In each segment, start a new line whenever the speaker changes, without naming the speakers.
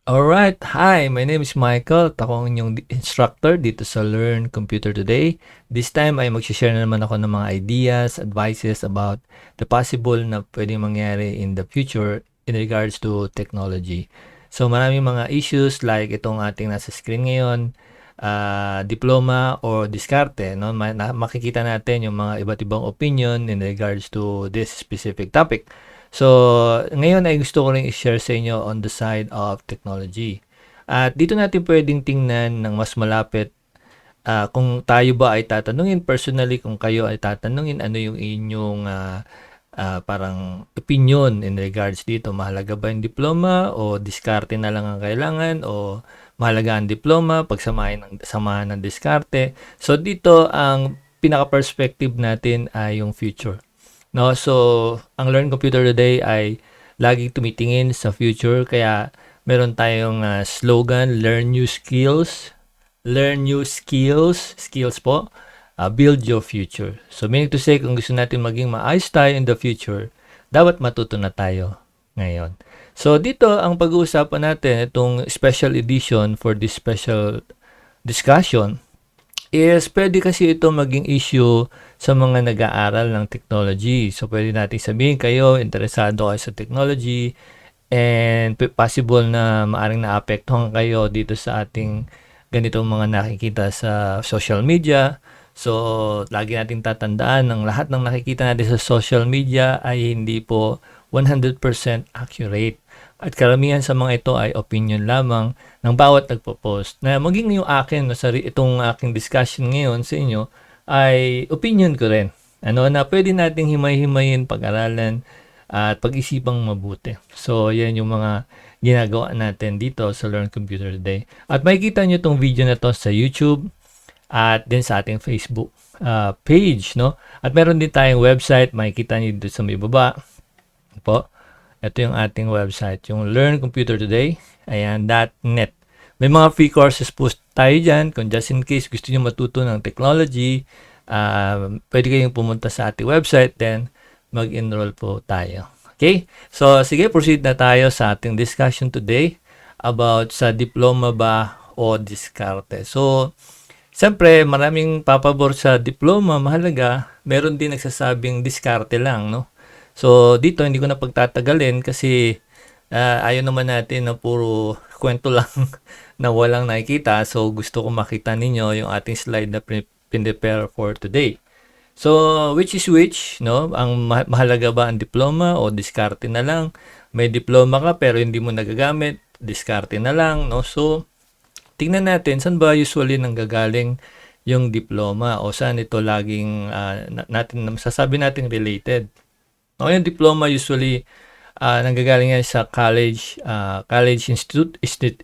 Alright, hi, my name is Michael at ako ang inyong instructor dito sa Learn Computer Today. This time ay mag-share na naman ako ng mga ideas, advices about the possible na pwedeng mangyari in the future in regards to technology. So maraming mga issues like itong ating nasa screen ngayon, diploma or diskarte, no? Makikita natin yung mga iba't ibang opinion in regards to this specific topic. So, ngayon ay gusto ko ring i-share sa inyo on the side of technology. At dito natin pwedeng tingnan ng mas malapit kung tayo ba ay tatanungin personally, kung kayo ay tatanungin ano yung inyong parang opinion in regards dito. Mahalaga ba yung diploma o diskarte na lang ang kailangan o mahalaga ang diploma, samahan ng diskarte. So, dito ang pinaka-perspective natin ay yung future. No, so ang Learn Computer Today ay laging tumitingin sa future kaya meron tayong slogan, learn new skills, skills po, build your future. So meaning to say, kung gusto natin maging maayos tayo in the future, dapat matuto na tayo ngayon. So dito ang pag-uusapan natin, itong special edition for this special discussion is pwede kasi ito maging issue sa mga nag-aaral ng technology. So, pwede natin sabihin kayo, interesado kayo sa technology and possible na maaring naapektuhan kayo dito sa ating ganitong mga nakikita sa social media. So, lagi nating tatandaan ng lahat ng nakikita natin sa social media ay hindi po 100% accurate. At karamihan sa mga ito ay opinion lamang ng bawat nagpo-post. Na maging yung akin, itong aking discussion ngayon sa inyo, ay opinion ko rin. Na pwede nating himay-himayin, pag-aralan, at pag-isipang mabuti. So, yan yung mga ginagawa natin dito sa Learn Computer Today. At makikita nyo itong video na to sa YouTube at din sa ating Facebook page, no? At meron din tayong website, makikita nyo dito sa may baba. Po. Ito yung ating website, yung Learn Computer Today, ayan, .net. May mga free courses po tayo dyan, kung just in case gusto nyo matuto ng technology, pwede kayong pumunta sa ating website, then mag-enroll po tayo. Okay? So, sige, proceed na tayo sa ating discussion today about sa diploma ba o diskarte. So, siyempre, maraming papabor sa diploma, mahalaga, meron din nagsasabing diskarte lang, no? So, dito hindi ko na pagtatagalin kasi ayaw naman natin na puro kwento lang na walang nakikita. So, gusto ko makita ninyo yung ating slide na prepare for today. So, which is which, no? Ang mahalaga ba ang diploma o diskarte na lang? May diploma ka pero hindi mo nagagamit, diskarte na lang, no? So, tingnan natin saan ba usually nanggagaling yung diploma o saan ito laging masasabi natin related. No, yung diploma usually nanggagaling yan sa college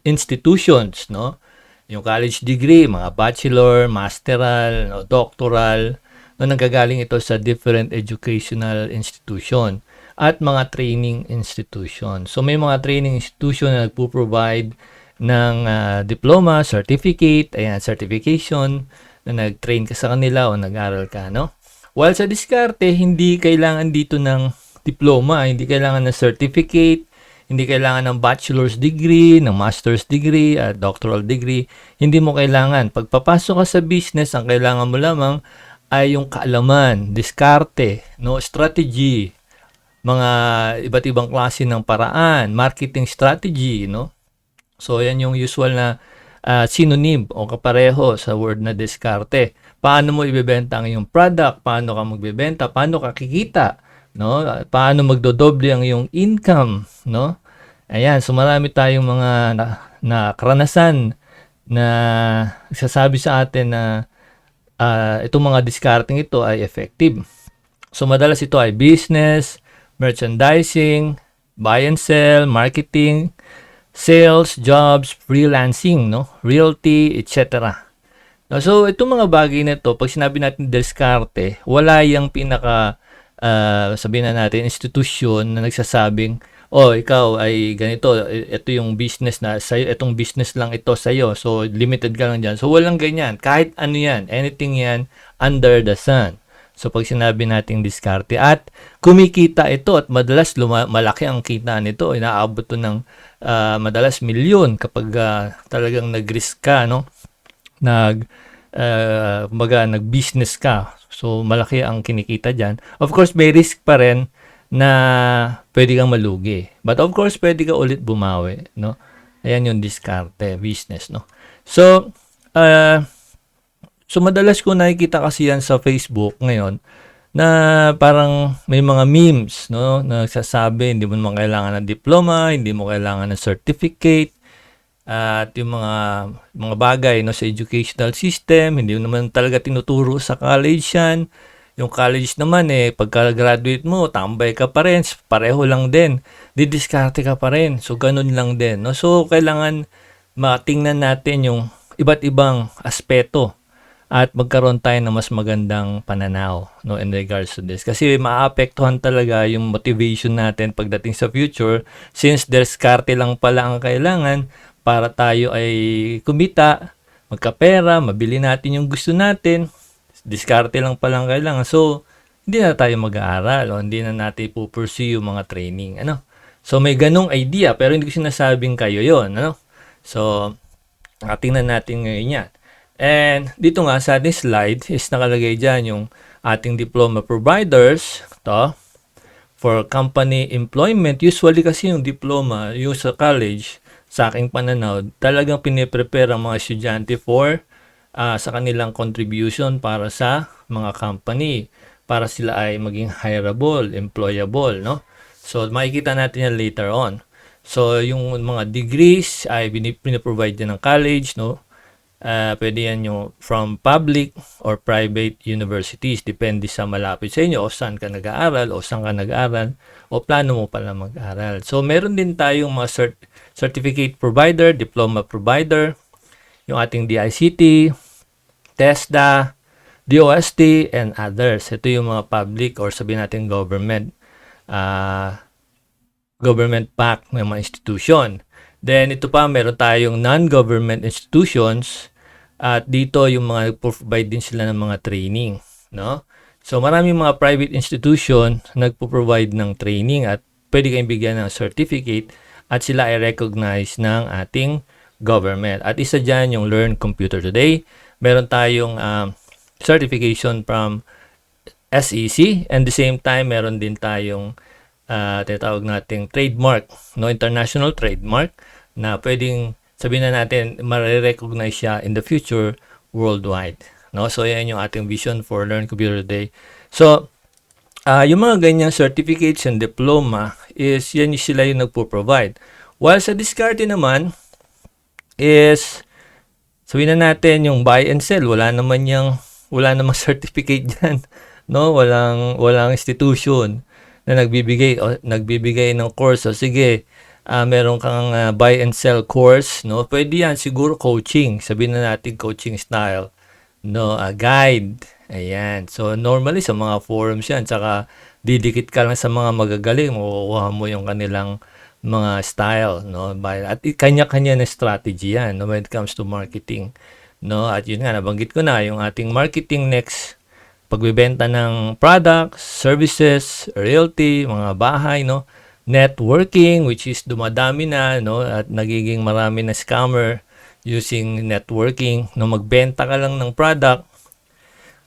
institutions, no? Yung college degree, mga bachelor, masteral, no, doctoral, no, nanggagaling ito sa different educational institution at mga training institution. So may mga training institution na nagpo-provide ng diploma, certificate, ayan, certification na nag-train ka sa kanila o nag-aral ka, no? While sa diskarte, hindi kailangan dito ng diploma, hindi kailangan ng certificate, hindi kailangan ng bachelor's degree, ng master's degree, doctoral degree. Hindi mo kailangan. Pagpapasok ka sa business, ang kailangan mo lamang ay yung kaalaman, diskarte, no, strategy, mga iba't ibang klase ng paraan, marketing strategy, no? So, yan yung usual na synonym o kapareho sa word na diskarte. Paano mo ibebenta ang iyong product, paano ka magbebenta, paano ka kikita, no? Paano magdodoble ang iyong income, no? Ayan, so marami tayong mga na karanasan na sasabi sa atin na itong mga discarding ito ay effective. So madalas ito ay business, merchandising, buy and sell, marketing, sales, jobs, freelancing, no? Realty, etc. So, itong mga bagay na ito, pag sinabi natin diskarte, wala yung pinaka, sabihin na natin, institusyon na nagsasabing, oh, ikaw ay ganito, ito yung business na sa'yo, itong business lang ito sa'yo, so limited ka lang dyan. So, walang ganyan. Kahit ano yan, anything yan, under the sun. So pag sinabi nating diskarte at kumikita ito at madalas malaki ang kita nito, inaabot to ng madalas milyon kapag talagang nag-risk ka, no? Kumbaga nag-business ka. So malaki ang kinikita diyan. Of course, may risk pa rin na pwede kang malugi. But of course, pwede ka ulit bumawi, no? Ayan yung diskarte, business, no? So, madalas ko nakikita kasi yan sa Facebook ngayon na parang may mga memes, no? Na nagsasabi, hindi mo naman kailangan ng diploma, hindi mo kailangan ng certificate, at yung mga bagay, no, sa educational system, hindi naman talaga tinuturo sa college yan. Yung college naman pagka-graduate mo, tambay ka pa rin, pareho lang din. Didiskarte ka pa rin. So, ganun lang din, no? So, kailangan matingnan natin yung iba't ibang aspeto at magkaroon tayo ng mas magandang pananaw, no, in regards to this. Kasi maapektuhan talaga yung motivation natin pagdating sa future, since diskarte lang pala ang kailangan para tayo ay kumita, magkapera, mabili natin yung gusto natin. Diskarte lang palang kailangan. So, hindi na tayo mag-aaral o hindi na natin pupursue yung mga training. Ano? So, may ganong idea pero hindi ko sinasabing kayo yon, ano? So, tingnan natin ngayon yan. And dito nga sa ating slide is nakalagay dyan yung ating diploma providers. To, for company employment. Usually kasi yung diploma, yung sa college, sa aking pananaw, talagang piniprepare ang mga estudyante for sa kanilang contribution para sa mga company, para sila ay maging hireable, employable, no? So, makikita natin yan later on. So, yung mga degrees ay piniprovide din ng college, no? Pwede yan yung from public or private universities. Depende sa malapit sa inyo o saan ka nag-aaral o saan ka nag-aaral o plano mo pala mag-aaral. So, meron din tayong mga certificate provider, diploma provider, yung ating DICT, TESDA, DOST, and others. Ito yung mga public or sabihin natin government-backed ng mga institution. Then, ito pa, meron tayong non-government institutions at dito yung mga provide din sila ng mga training, no? So, maraming mga private institution nagpo-provide ng training at pwede kayong bigyan ng certificate at sila ay recognize ng ating government. At isa dyan yung Learn Computer Today. Meron tayong certification from SEC and the same time meron din tayong tinatawag nating trademark, no, international trademark na pwedeng sabihin na natin ma-recognize siya in the future worldwide, no? So yan yung ating vision for Learn Computer Today. So yung mga ganyang certificates and diploma is yan sila yung nagpo-provide. While sa diskarte naman is sabihin na natin yung buy and sell, wala namang certificate diyan, no? Walang institution na nagbibigay ng course. So sige, meron kang buy and sell course, no? Pwede yan siguro coaching. Sabihin na natin coaching style, no? Guide. Ayan. So normally sa mga forums yan, saka didikit ka lang sa mga magagaling, makukuha mo yung kanilang mga style, no? At kanya-kanya na strategy yan, no, when it comes to marketing, no? At yun nga, nabanggit ko na yung ating marketing next, pagbebenta ng products, services, realty, mga bahay, no? Networking, which is dumadami na, no? At nagiging marami na scammer using networking, no? Magbenta ka lang ng product,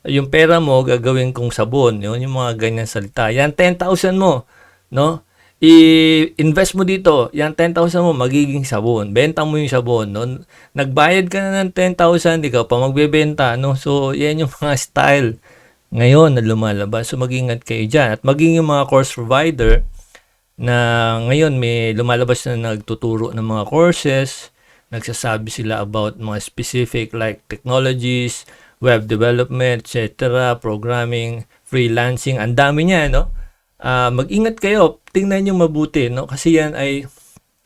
yung pera mo gagawin kong sabon, yun, yung mga ganyan salita. Yan 10,000 mo, no? I-invest mo dito, yan 10,000 mo magiging sabon. Benta mo yung sabon, no? Nagbayad ka na ng 10,000, ikaw pa magbebenta, no? So, yan yung mga style ngayon na lumalabas. So, mag-ingat kayo dyan. At maging yung mga course provider na ngayon may lumalabas na nagtuturo ng mga courses, nagsasabi sila about mga specific like technologies, web development, etc., programming, freelancing, ang dami niya, no? Mag-ingat kayo, tingnan nyo mabuti, no? Kasi yan ay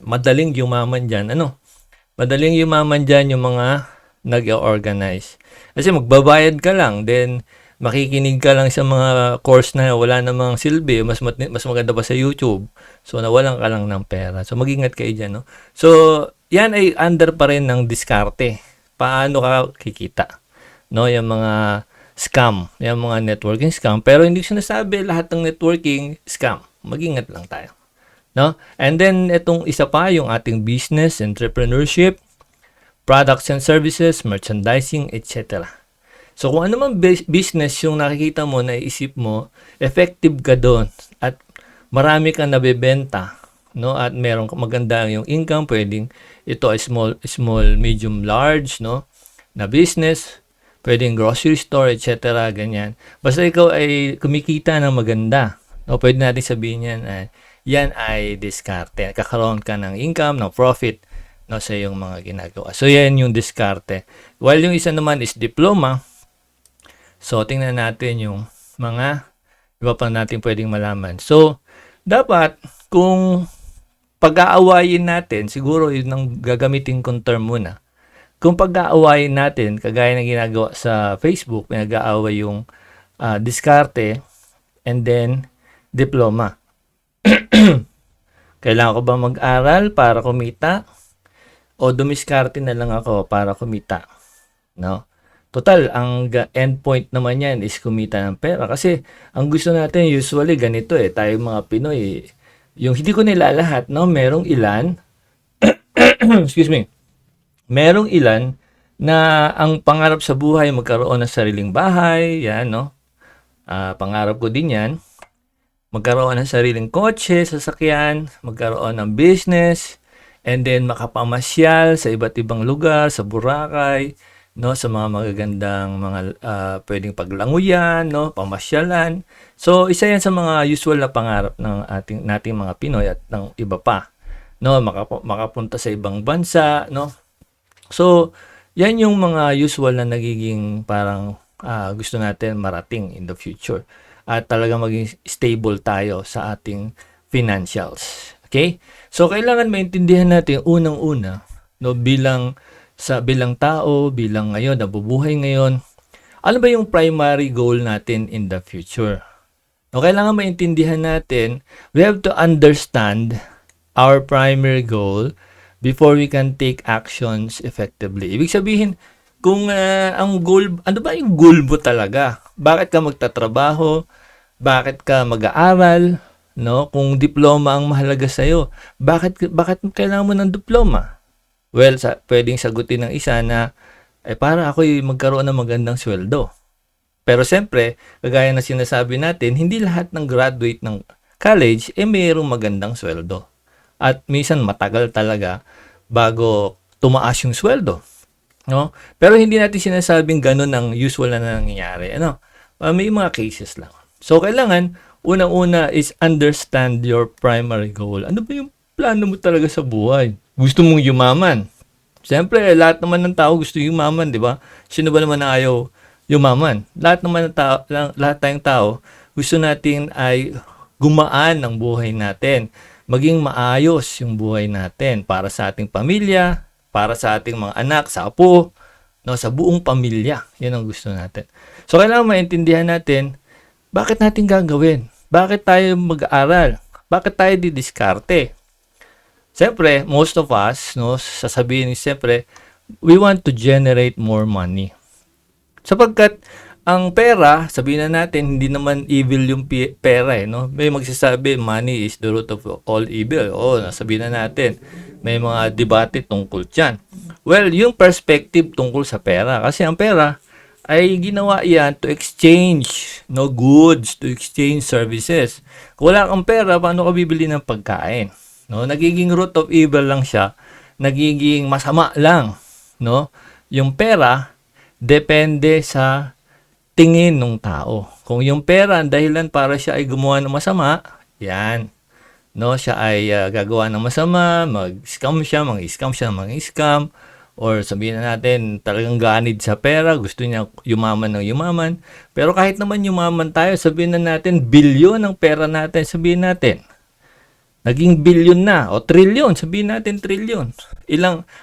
madaling yumaman dyan, ano? Madaling yumaman dyan yung mga nag-organize. Kasi magbabayad ka lang, then makikinig ka lang sa mga course na wala namang silbi, mas maganda pa sa YouTube. So, nawalan ka lang ng pera. So, mag-ingat kayo dyan, no? So, yan ay under pa rin ng diskarte. Paano ka kikita? No, yung mga scam, yung mga networking scam. Pero hindi sinasabi lahat ng networking scam. Mag-ingat lang tayo. No? And then, itong isa pa, yung ating business, entrepreneurship, products and services, merchandising, etc. So, kung ano man business yung nakikita mo, naisip mo, effective ka doon at marami kang nabebenta, no? At meron maganda yung income, pwedeng ito ay small, medium, large, no? Na business, pwedeng grocery store, etc. Ganyan. Basta ikaw ay kumikita ng maganda. No? Pwede natin sabihin yan ay diskarte. Kakaroon ka ng income, ng profit, no, sa iyong mga ginagawa. So, yan yung diskarte. While yung isa naman is diploma, so, tingnan natin yung mga iba pa natin pwedeng malaman. So, dapat, kung pag-aawayin natin, siguro yun ang gagamitin kong term muna. Kung pag-aawayin natin, kagaya ng ginagawa sa Facebook, pinag-aaway yung diskarte and then diploma. Kailangan ko ba mag-aral para kumita? O dumiskarte na lang ako para kumita? No? Total, ang endpoint naman yan is kumita ng pera. Kasi, ang gusto natin usually ganito tayo mga Pinoy, yung hindi ko nila lahat, no? Merong ilan, excuse me, merong ilan na ang pangarap sa buhay magkaroon ng sariling bahay, yan, no? Pangarap ko din yan. Magkaroon ng sariling kotse, sasakyan, magkaroon ng business, and then makapamasyal sa iba't ibang lugar, sa Boracay, no, sa mga magagandang mga pwedeng paglanguyan, no, pamasyalan. So, isa yan sa mga usual na pangarap ng nating mga Pinoy at ng iba pa, no, makapunta sa ibang bansa, no. So, yan yung mga usual na nagiging parang gusto natin marating in the future. At talaga maging stable tayo sa ating financials. Okay? So, kailangan maintindihan natin unang-una, no, bilang tao, bilang ngayon, nabubuhay ngayon, ano ba yung primary goal natin in the future? No, kailangan maintindihan natin, we have to understand our primary goal before we can take actions effectively. Ibig sabihin, kung ang goal, ano ba yung goal mo talaga? Bakit ka magtatrabaho? Bakit ka mag-aaral? No? Kung diploma ang mahalaga sa'yo, bakit kailangan mo ng diploma? Well, pwedeng sagutin ng isa na, para ako'y magkaroon ng magandang sweldo. Pero siyempre, kagaya na sinasabi natin, hindi lahat ng graduate ng college, mayroong magandang sweldo. At minsan matagal talaga bago tumaas yung sweldo. No? Pero hindi natin sinasabing ganun ang usual na nangyayari. May mga cases lang. So, kailangan, unang-una is understand your primary goal. Ano ba yung plano mo talaga sa buhay? Gusto mong yumaman? Siyempre, lahat naman ng tao gusto yumaman, di ba? Sino ba naman na ayaw yumaman? Lahat tayong tao, gusto natin ay gumaan ang buhay natin. Maging maayos yung buhay natin para sa ating pamilya, para sa ating mga anak, sa apo, no, sa buong pamilya. Yan ang gusto natin. So, kailangan maintindihan natin, bakit natin gagawin? Bakit tayo mag-aaral? Bakit tayo didiskarte? Siyempre, most of us, no, sasabihin siyempre, we want to generate more money. Sapagkat, ang pera, sabihin na natin, hindi naman evil yung pera, no? May magsasabi, money is the root of all evil. Sabihin na natin, may mga debate tungkol dyan. Well, yung perspective tungkol sa pera, kasi ang pera, ay ginawa yan to exchange goods, to exchange services. Kung wala kang pera, paano ka bibili ng pagkain? No? Nagiging root of evil lang siya. Nagiging masama lang. No? Yung pera, depende sa tingin ng tao. Kung yung pera, ang dahilan para siya ay gumawa ng masama, yan. No? Siya ay gagawa ng masama, mag-scam siya, mang-scam. Or sabihin na natin, talagang ganid sa pera, gusto niya yumaman ng yumaman. Pero kahit naman yumaman tayo, sabihin na natin, bilyon ang pera natin, sabihin natin. Naging bilyon na, o trilyon, sabihin natin trilyon.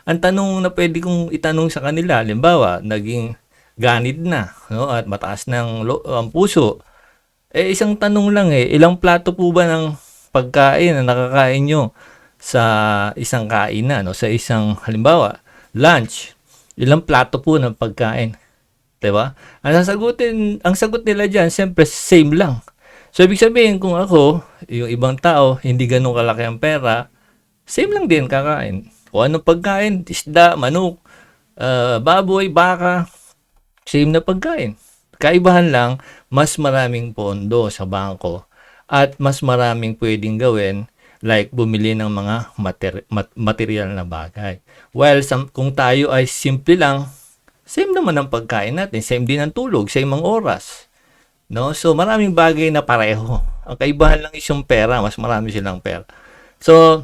Ang tanong na pwede kong itanong sa kanila, halimbawa, naging ganid na, no? At mataas ng ang puso. Isang tanong lang ilang plato po ba ng pagkain na nakakain nyo sa isang kainan, no? Sa isang, halimbawa, lunch, ilang plato po ng pagkain? 'di ba? Ang sagot nila diyan siyempre same lang. So ibig sabihin kung ako, yung ibang tao hindi gano'n kalaki ang pera, same lang din kakain. Kung anong pagkain, isda, manok, baboy, baka, same na pagkain. Kaibahan lang, mas maraming pondo sa bangko at mas maraming pwedeng gawin like bumili ng mga material na bagay. While kung tayo ay simple lang, same naman ang pagkain natin, same din ang tulog, same ang oras. No? So maraming bagay na pareho. Ang kaibahan lang is yung pera, mas marami silang pera. So,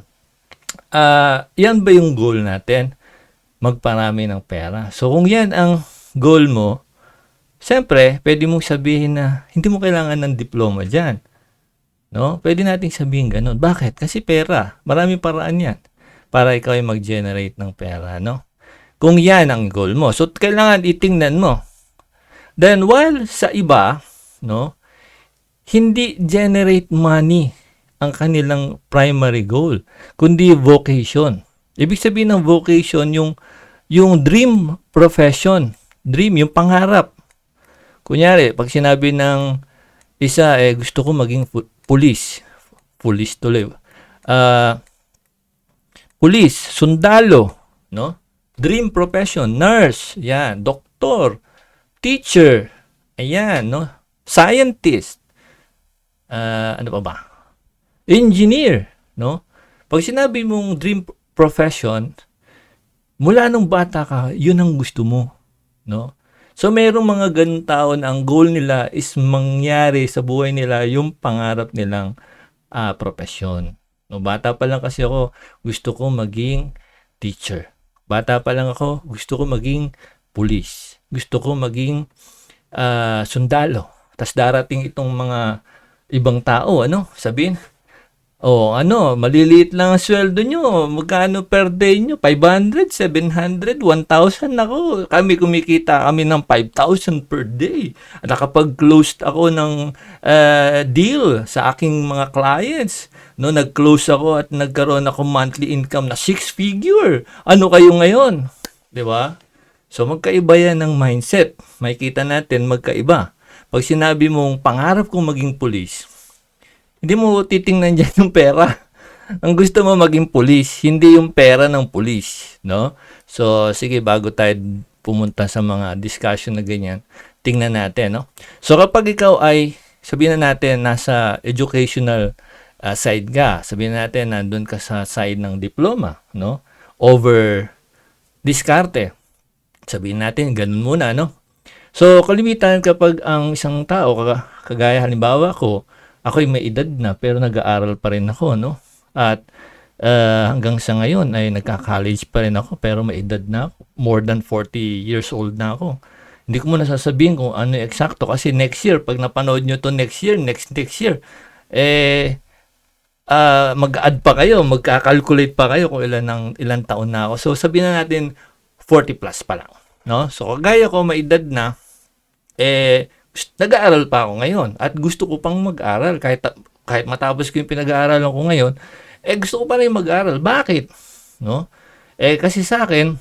yan ba yung goal natin? Magparami ng pera. So kung yan ang goal mo, siyempre, pwede mong sabihin na hindi mo kailangan ng diploma dyan. No? Pwede nating sabihin ganun. Bakit? Kasi pera. Maraming paraan yan para ikaw ay mag-generate ng pera. No? Kung yan ang goal mo. So, kailangan itingnan mo. Then, while sa iba, no, hindi generate money ang kanilang primary goal, kundi vocation. Ibig sabihin ng vocation, yung dream profession. Dream, yung pangarap. Kunyari, pag sinabi ng isa, gusto ko maging police. Police tuloy. Police, sundalo, no? Dream profession, nurse, yan, doktor, teacher, ayan, no? Scientist, ano pa ba? Engineer, no? Pag sinabi mong dream profession, mula nung bata ka, yun ang gusto mo, no? So, mayroong mga ganun tao na ang goal nila is mangyari sa buhay nila yung pangarap nilang profesyon. No, bata pa lang kasi ako, gusto ko maging teacher. Bata pa lang ako, gusto ko maging police. Gusto ko maging sundalo. Tas darating itong mga ibang tao, sabihin, maliliit lang ang sweldo nyo. Magkano per day nyo? 500, 700, 1,000. Ako, kumikita kami ng 5,000 per day. Nakapag-closed ako ng deal sa aking mga clients. No, nag-close ako at nagkaroon ako monthly income na 6-figure. Ano kayo ngayon? 'Di ba? So, magkaiba yan ng mindset. Makikita natin magkaiba. Pag sinabi mong pangarap kong maging police, hindi mo titingnan dyan yung pera. Ang gusto mo maging police, hindi yung pera ng police, no? So, sige, bago tayo pumunta sa mga discussion na ganyan, tingnan natin, no? So, kapag ikaw ay, sabihin na natin, nasa educational side ka, sabihin natin, nandun ka sa side ng diploma, no? Over diskarte. Sabihin natin, ganun muna, no? So, kalimitan kapag ang isang tao, kagaya halimbawa ko, ako'y may edad na pero nag-aaral pa rin ako, no? At hanggang sa ngayon ay nagka-college pa rin ako pero may edad na ako. More than 40 years old na ako. Hindi ko muna sasabihin kung ano yung eksakto kasi next year, pag napanood nyo to next year, next year, mag-add pa kayo, magka-calculate pa kayo kung ilan taon na ako. So, sabihin na natin 40 plus pa lang, no? So, kagaya ko, may edad na, nag-aaral pa ako ngayon at gusto ko pang mag-aral kahit matapos ko yung pinag-aaralan ko ngayon, gusto ko pa rin mag-aral. Bakit? No? Kasi sa akin,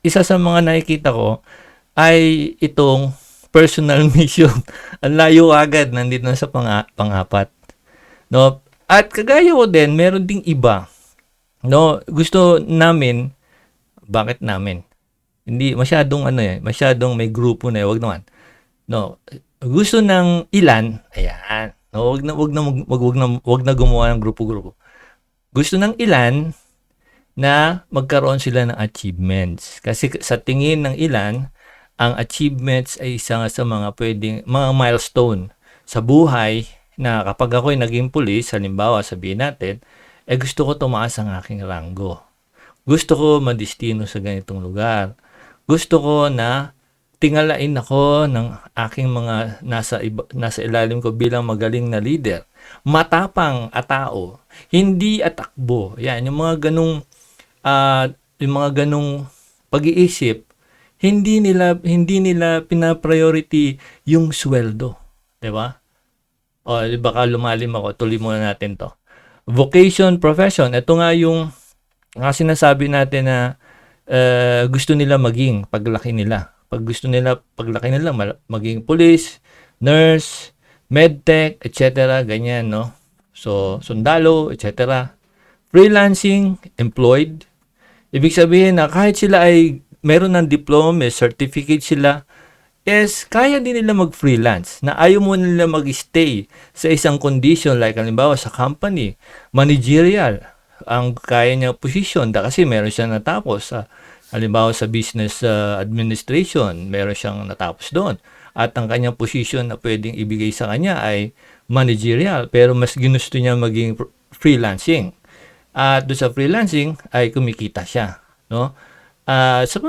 isa sa mga nakikita ko ay itong personal mission. Ang layo agad, nandito na sa pang-apat. No? At kagaya ko din, meron ding iba. No? Gusto namin, bakit namin? Hindi, masyadong may grupo na, wag naman. No, gusto ng ilan, ayan. No, wag na gumawa ng grupo-grupo. Gusto ng ilan na magkaroon sila ng achievements. Kasi sa tingin ng ilan, ang achievements ay isa sa mga milestone sa buhay na kapag ako'y naging pulis, halimbawa sabihin natin, gusto ko tumaas ang aking ranggo. Gusto ko madestino sa ganitong lugar. Gusto ko na tingalain ako ng aking mga nasa ilalim ko bilang magaling na leader. Matapang at tao, hindi atakbo. Yan, yung mga ganung pag-iisip, hindi nila pina-priority yung sweldo, 'di ba? O, baka lumalim ako, tuloy muna natin 'to. Vocation, profession, ito nga yung sinasabi natin na gusto nila maging paglaki nila. Pag gusto nila, paglaki nila, maging police, nurse, medtech, etc. Ganyan, no? So, sundalo, etc. Freelancing, employed. Ibig sabihin na kahit sila ay meron ng diploma, may certificate sila, kaya din nila mag-freelance na ayaw mo nila mag-stay sa isang condition like halimbawa sa company, managerial, ang kaya niya position kasi meron siyang natapos sa halimbawa sa business administration, meron siyang natapos doon. At ang kanyang position na pwedeng ibigay sa kanya ay managerial pero mas ginusto niya maging freelancing. At doon sa freelancing ay kumikita siya, no?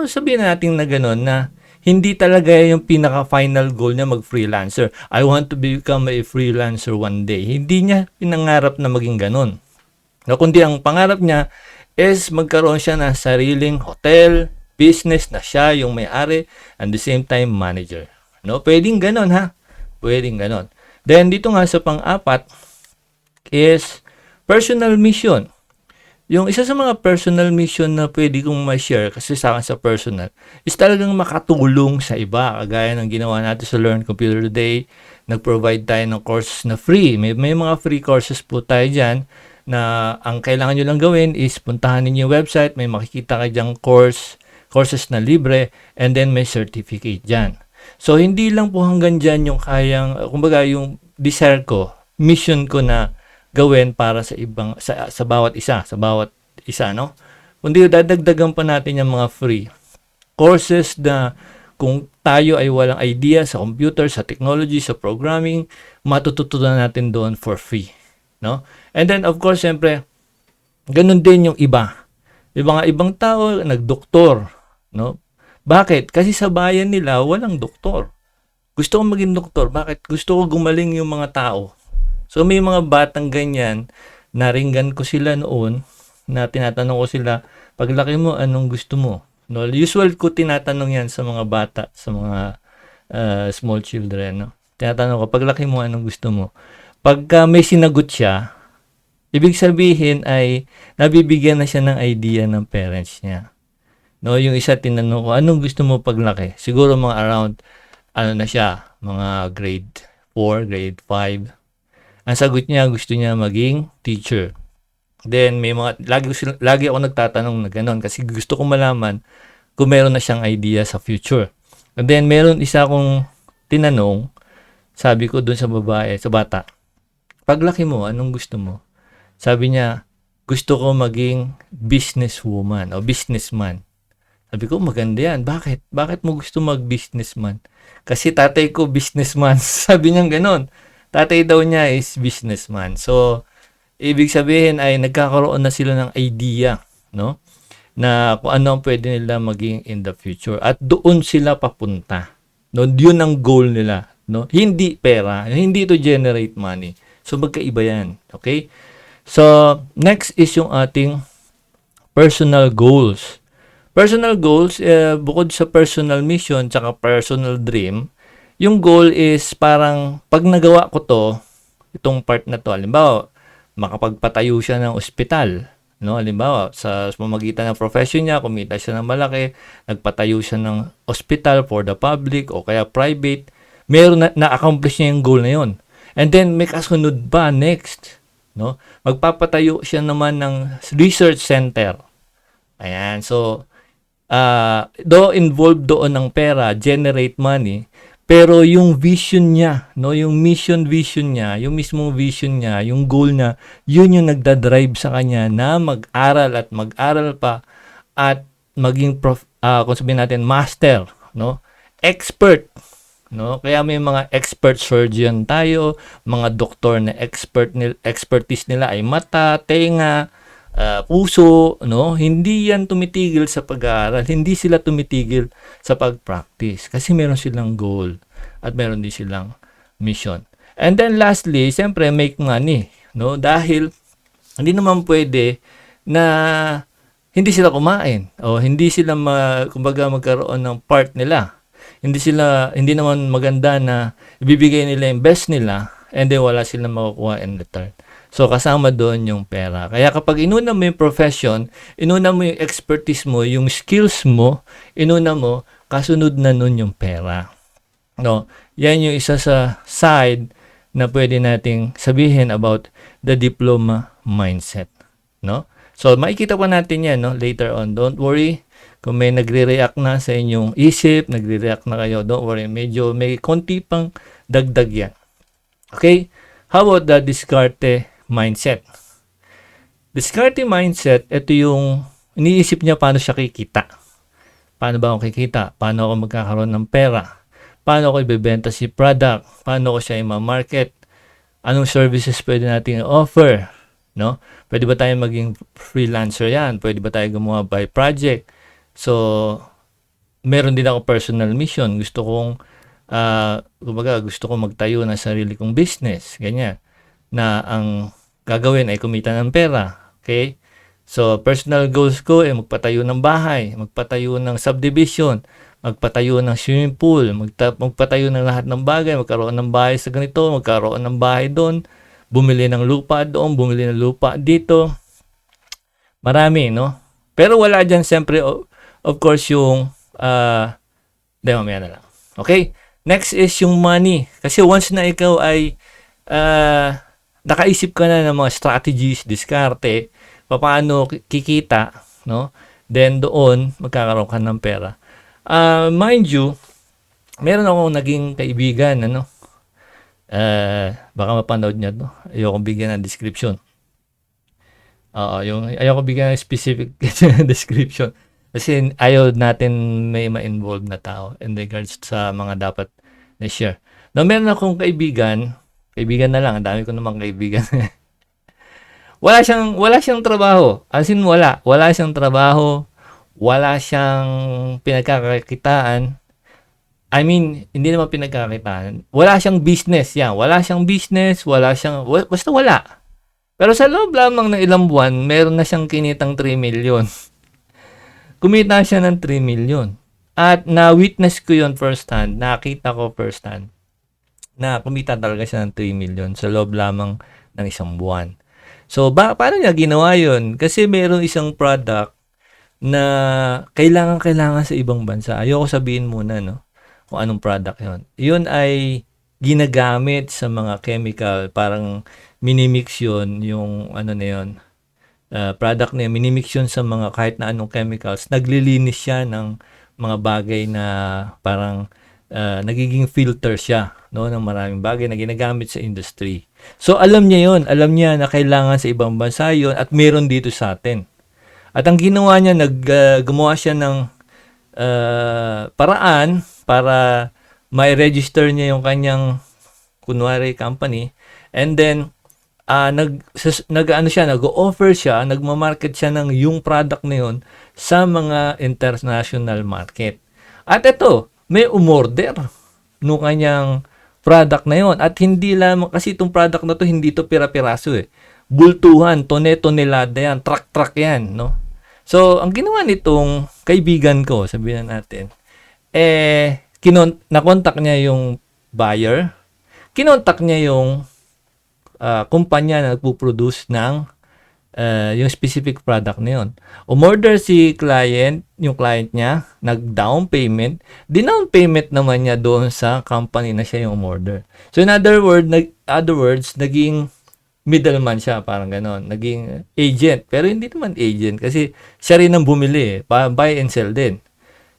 Sabihin natin na gano'n na hindi talaga yung pinaka-final goal niya mag-freelancer. I want to become a freelancer one day. Hindi niya pinangarap na maging ganun. No, kundi ang pangarap niya is magkaroon siya ng sariling hotel, business na siya yung may-ari, and the same time manager. No, pwedeng ganun ha. Pwedeng ganun. Then dito nga sa pang-apat is personal mission. Yung isa sa mga personal mission na pwede kong ma-share kasi sa akin sa personal is talagang makatulong sa iba. Kagaya ng ginawa natin sa Learn Computer Today, nag-provide tayo ng courses na free. May mga free courses po tayo dyan na ang kailangan nyo lang gawin is puntahan ninyo yung website, may makikita kayo dyang courses na libre, and then may certificate dyan. So, hindi lang po hanggang dyan yung kayang, kumbaga yung desire ko, mission ko na gawin para sa ibang sa bawat isa, no? Kundi dadagdagan pa natin yung mga free courses na kung tayo ay walang idea sa computer, sa technology, sa programming, matututunan natin doon for free, no? And then of course, siyempre, ganun din yung iba. Yung mga ibang tao nagdoktor, no? Bakit? Kasi sa bayan nila walang doktor. Gusto ko maging doktor. Bakit? Gusto ko gumaling yung mga tao. So may mga batang ganyan, naringgan ko sila noon, na tinatanong ko sila, paglaki mo, anong gusto mo? No, usual ko tinatanong yan sa mga bata, sa mga small children. No? Tinatanong ko, paglaki mo, anong gusto mo? Pagka may sinagot siya, ibig sabihin ay nabibigyan na siya ng idea ng parents niya. No, yung isa tinanong ko, anong gusto mo paglaki? Siguro mga around, na siya, mga grade 4, grade 5. Ang sagot niya, gusto niya maging teacher. Then, may mga, lagi ako nagtatanong na gano'n kasi gusto ko malaman kung meron na siyang idea sa future. And then, meron isa akong tinanong, sabi ko dun sa babae, sa bata, paglaki mo, anong gusto mo? Sabi niya, gusto ko maging businesswoman o businessman. Sabi ko, maganda yan. Bakit? Bakit mo gusto mag-businessman? Kasi tatay ko businessman. Sabi niya gano'n. Tatay daw niya is businessman. So, ibig sabihin ay nagkakaroon na sila ng idea, no? Na kung ano ang pwede nila maging in the future. At doon sila papunta. No? Yun ang goal nila. No? Hindi pera. Hindi to generate money. So, magkaiba yan. Okay? So, next is yung ating personal goals. Personal goals, bukod sa personal mission tsaka personal dream, yung goal is parang pag nagawa ko to, itong part na to, halimbawa, makapagpatayo siya ng ospital, no? Halimbawa, sa pamamagitan ng profession niya, kumita siya ng malaki, nagpatayo siya ng ospital for the public o kaya private, meron na-accomplish niya yung goal na yun. And then, may kasunod pa next, no? Magpapatayo siya naman ng research center. Ayan, so, though involved doon ng pera, generate money, pero yung vision niya, no, yung vision niya, yung mismong vision niya, yung goal niya, yun yung nagdadrive sa kanya na mag-aral at mag-aral pa at maging kung sabihin natin master, no? Expert, no? Kaya may mga expert surgeon tayo, mga doktor na expertise nila ay mata, tenga, puso, no? Hindi yan tumitigil sa pag-aaral. Hindi sila tumitigil sa pag-practice kasi meron silang goal at meron din silang mission. And then lastly, siyempre make money, no? Dahil hindi naman pwede na hindi sila kumain o hindi sila kumbaga magkaroon ng part nila. Hindi naman maganda na ibibigay nila yung best nila and then wala silang makukuha in return. So, kasama doon yung pera. Kaya kapag inuna mo yung profession, inuna mo yung expertise mo, yung skills mo, inuna mo, kasunod na nun yung pera. No? Yan yung isa sa side na pwede nating sabihin about the diploma mindset. No? So, makikita pa natin yan, no, later on. Don't worry. Kung may nagre-react na sa inyong isip, nagre-react na kayo, don't worry. Medyo may konti pang dagdag yan. Okay? How about the diskarte mindset? Diskarte mindset, ito yung iniisip niya paano siya kikita. Paano ba ako kikita? Paano ako magkakaroon ng pera? Paano ako ibebenta si product? Paano ko siya i-market? Anong services pwede natin i-offer? No? Pwede ba tayo maging freelancer yan? Pwede ba tayo gumawa by project? So, meron din ako personal mission. Gusto kong magtayo ng sarili kong business. Ganyan. Na ang gagawin ay kumita ng pera. Okay? So, personal goals ko ay magpatayo ng bahay, magpatayo ng subdivision, magpatayo ng swimming pool, magpatayo ng lahat ng bagay, magkaroon ng bahay sa ganito, magkaroon ng bahay doon, bumili ng lupa doon, bumili ng lupa dito. Marami, no? Pero wala dyan, siyempre, of course, yung, mamaya na lang. Okay? Next is yung money. Kasi once na ikaw ay, nakaisip ka na ng mga strategies, diskarte, paano kikita, no? Then doon, magkakaroon ka ng pera. Mind you, meron akong naging kaibigan, ano? Baka mapanood niya to. Ayoko bigyan ng description. Ayoko bigyan ng specific description. Kasi ayaw natin may ma-involve na tao in regards sa mga dapat na share. Now, meron akong kaibigan na lang, ang dami ko namang kaibigan. wala siyang trabaho. As in, wala siyang trabaho, wala siyang pinagkakakitaan. I mean, hindi naman pinagkakakitaan. Wala siyang business, yan. Basta wala. Pero sa loob lamang ng ilang buwan, meron na siyang kinitang 3 million. Kumita siya ng 3 million. At na-witness ko yun first hand, nakita ko first hand, na kumita talaga siya ng 3 million sa loob lamang ng isang buwan. So, paano niya ginawa yun? Kasi meron isang product na kailangan sa ibang bansa. Ayoko sabihin muna, no, kung anong product yun. Yun ay ginagamit sa mga chemical, parang minimix yun, yung ano na yun, product na yun, minimix yun sa mga kahit na anong chemicals. Naglilinis siya ng mga bagay na parang nagiging filter siya, no, ng maraming bagay na ginagamit sa industry. So, alam niya yun. Alam niya na kailangan sa ibang bansa yun at meron dito sa atin. At ang ginawa niya, gumawa siya ng paraan para may-register niya yung kanyang kunwari company, and then nag-offer siya, nagma-market siya ng yung product na yun sa mga international market. At ito, may umorder nung kanyang product na yun. At hindi lamang, kasi itong product na to, hindi to pira-piraso eh. Bultuhan, tonelada yan, truck yan, no? So, ang ginawa nitong kaibigan ko, sabihin natin, nakontak niya yung buyer, kinontak niya yung kumpanya na nagpo-produce ng yung specific product na yun. Umorder si client, yung client niya, nag-down payment. Dinown payment naman niya doon sa company na siya yung umorder. So in other words, naging middleman siya, parang ganon. Naging agent. Pero hindi naman agent kasi siya rin ang bumili, buy and sell din.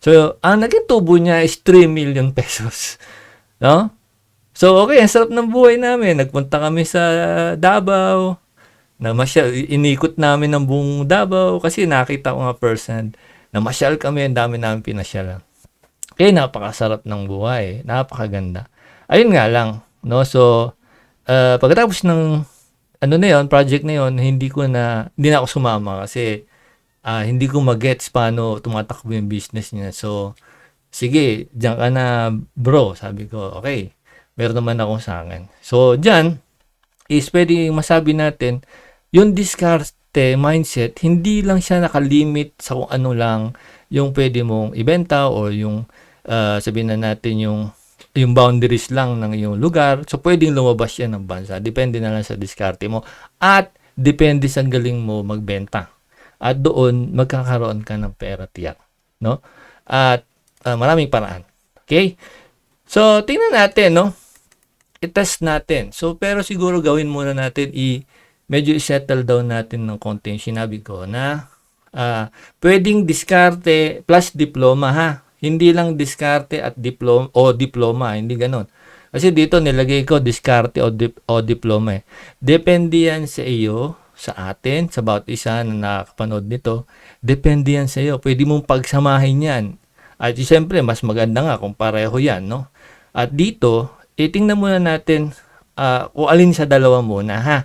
So, ang naging tubo niya is 3 million pesos. No? So, okay, ang sarap ng buhay namin. Nagpunta kami sa Davao, inikot namin ng buong Davao kasi nakita ko nga person, namasyal kami, ang dami namin pinasyalan. Okay, napakasarap ng buhay. Napakaganda. Ayun nga lang, no? So, pagkatapos ng project na yon, hindi na ako sumama kasi hindi ko magets paano tumatakbo yung business niya. So, sige, diyan ka na bro, sabi ko. Okay, meron naman ako sa akin. So, diyan is pwede masabi natin, yung diskarte mindset, hindi lang siya nakalimit sa kung ano lang yung pwede mong ibenta o yung sabihin na natin yung boundaries lang ng iyong lugar. So, pwedeng lumabas yan ng bansa. Depende na lang sa diskarte mo. At depende sa galing mo magbenta. At doon, magkakaroon ka ng pera tiyak. No? At maraming paraan. Okay? So, tingnan natin, no? I-test natin. So, pero siguro gawin muna natin, medyo i-settle down natin ng konti yung sinabi ko na pwedeng diskarte plus diploma, ha? Hindi lang diskarte at diploma, hindi ganon. Kasi dito nilagay ko diskarte o diploma eh. Depende yan sa iyo, sa atin, sa bawat isa na nakapanood nito. Depende yan sa iyo. Pwede mong pagsamahin yan. At siyempre, mas maganda nga kung pareho yan, no? At dito, tingnan muna natin kung alin sa dalawa muna, ha?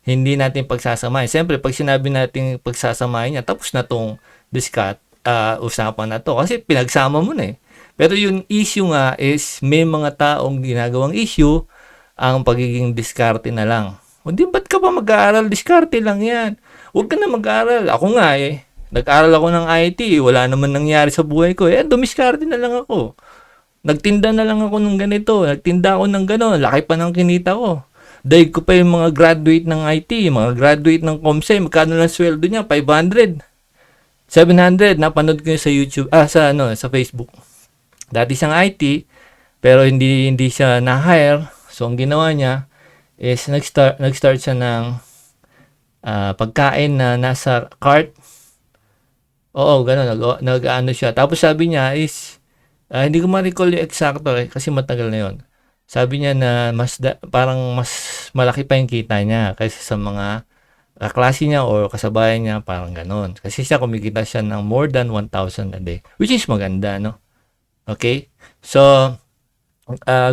Hindi natin pagsasamahin. Siyempre, pag sinabi natin pagsasamahin niya, tapos na tong usapan na to. Kasi pinagsama mo na eh. Pero yung issue nga is may mga taong ginagawang issue ang pagiging diskarte na lang. O di, ba't ka pa mag-aaral? Diskarte lang yan. Huwag ka na mag-aaral. Ako nga eh. Nag-aaral ako ng IT. Wala naman nangyari sa buhay ko. Dumiskarte na lang ako. Nagtinda na lang ako ng ganito. Nagtinda ako ng gano'n. Laki pa ng kinita ko. Dahil ko pa yung mga graduate ng IT, mga graduate ng Comsci, magkano lang sweldo niya? 500. 700. Napanood ko yun sa YouTube, sa Facebook. Dati siyang IT, pero hindi siya na-hire. So, ang ginawa niya is nag-start siya ng pagkain na nasa cart. Oo, gano'n. Nag-ano siya. Tapos sabi niya is, hindi ko ma-recall yung eksakto kasi matagal na yun. Sabi niya na parang mas malaki pa yung kita niya kaysa sa mga kaklase niya o kasabayan niya, parang gano'n. Kasi siya kumikita siya ng more than 1,000 a day, which is maganda, no? Okay? So,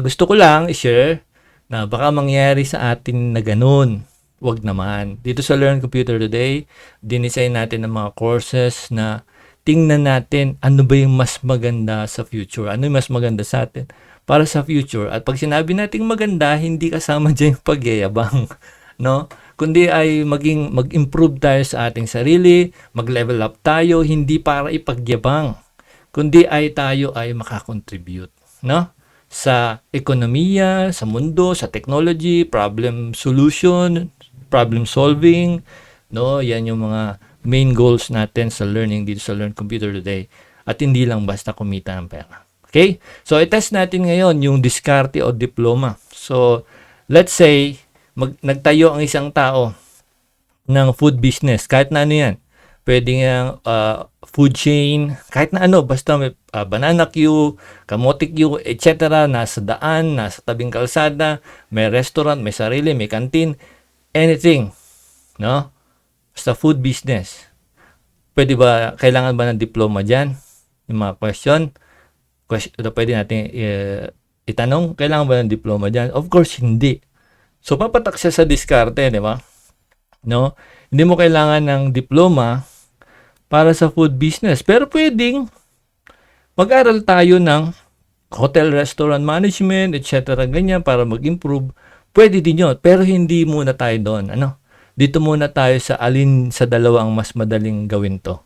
gusto ko lang i-share na baka mangyari sa atin na gano'n. Wag naman. Dito sa Learn Computer Today, dinesign natin ng mga courses na tingnan natin ano ba yung mas maganda sa future. Ano yung mas maganda sa atin para sa future. At pag sinabi nating maganda, hindi kasama dyan yung pagyayabang, no? Kundi ay mag-improve tayo sa ating sarili, mag-level up tayo, hindi para ipagyabang, kundi ay tayo ay makakontribute, no? Sa ekonomiya, sa mundo, sa technology, problem solution, problem solving, no? Yan yung mga main goals natin sa learning dito sa Learn Computer Today. At hindi lang basta kumita ng pera. Okay? So, i-test natin ngayon yung diskarte o diploma. So, let's say, nagtayo ang isang tao ng food business. Kahit na ano yan. Pwede nga food chain, kahit na ano. Basta may banana queue, kamote queue, etc. Nasa daan, nasa tabing kalsada, may restaurant, may sarili, may canteen, anything. No? Basta food business. Pwede ba, kailangan ba ng diploma dyan? Yung mga question pwede natin itanong, kailangan ba ng diploma dyan? Of course, hindi. So, papatak siya sa diskarte, di ba? No? Hindi mo kailangan ng diploma para sa food business. Pero pwedeng mag-aral tayo ng hotel, restaurant management, etc. ganyan para mag-improve. Pwede din yun. Pero hindi muna tayo doon. Ano? Dito muna tayo sa alin sa dalawa ang mas madaling gawin to.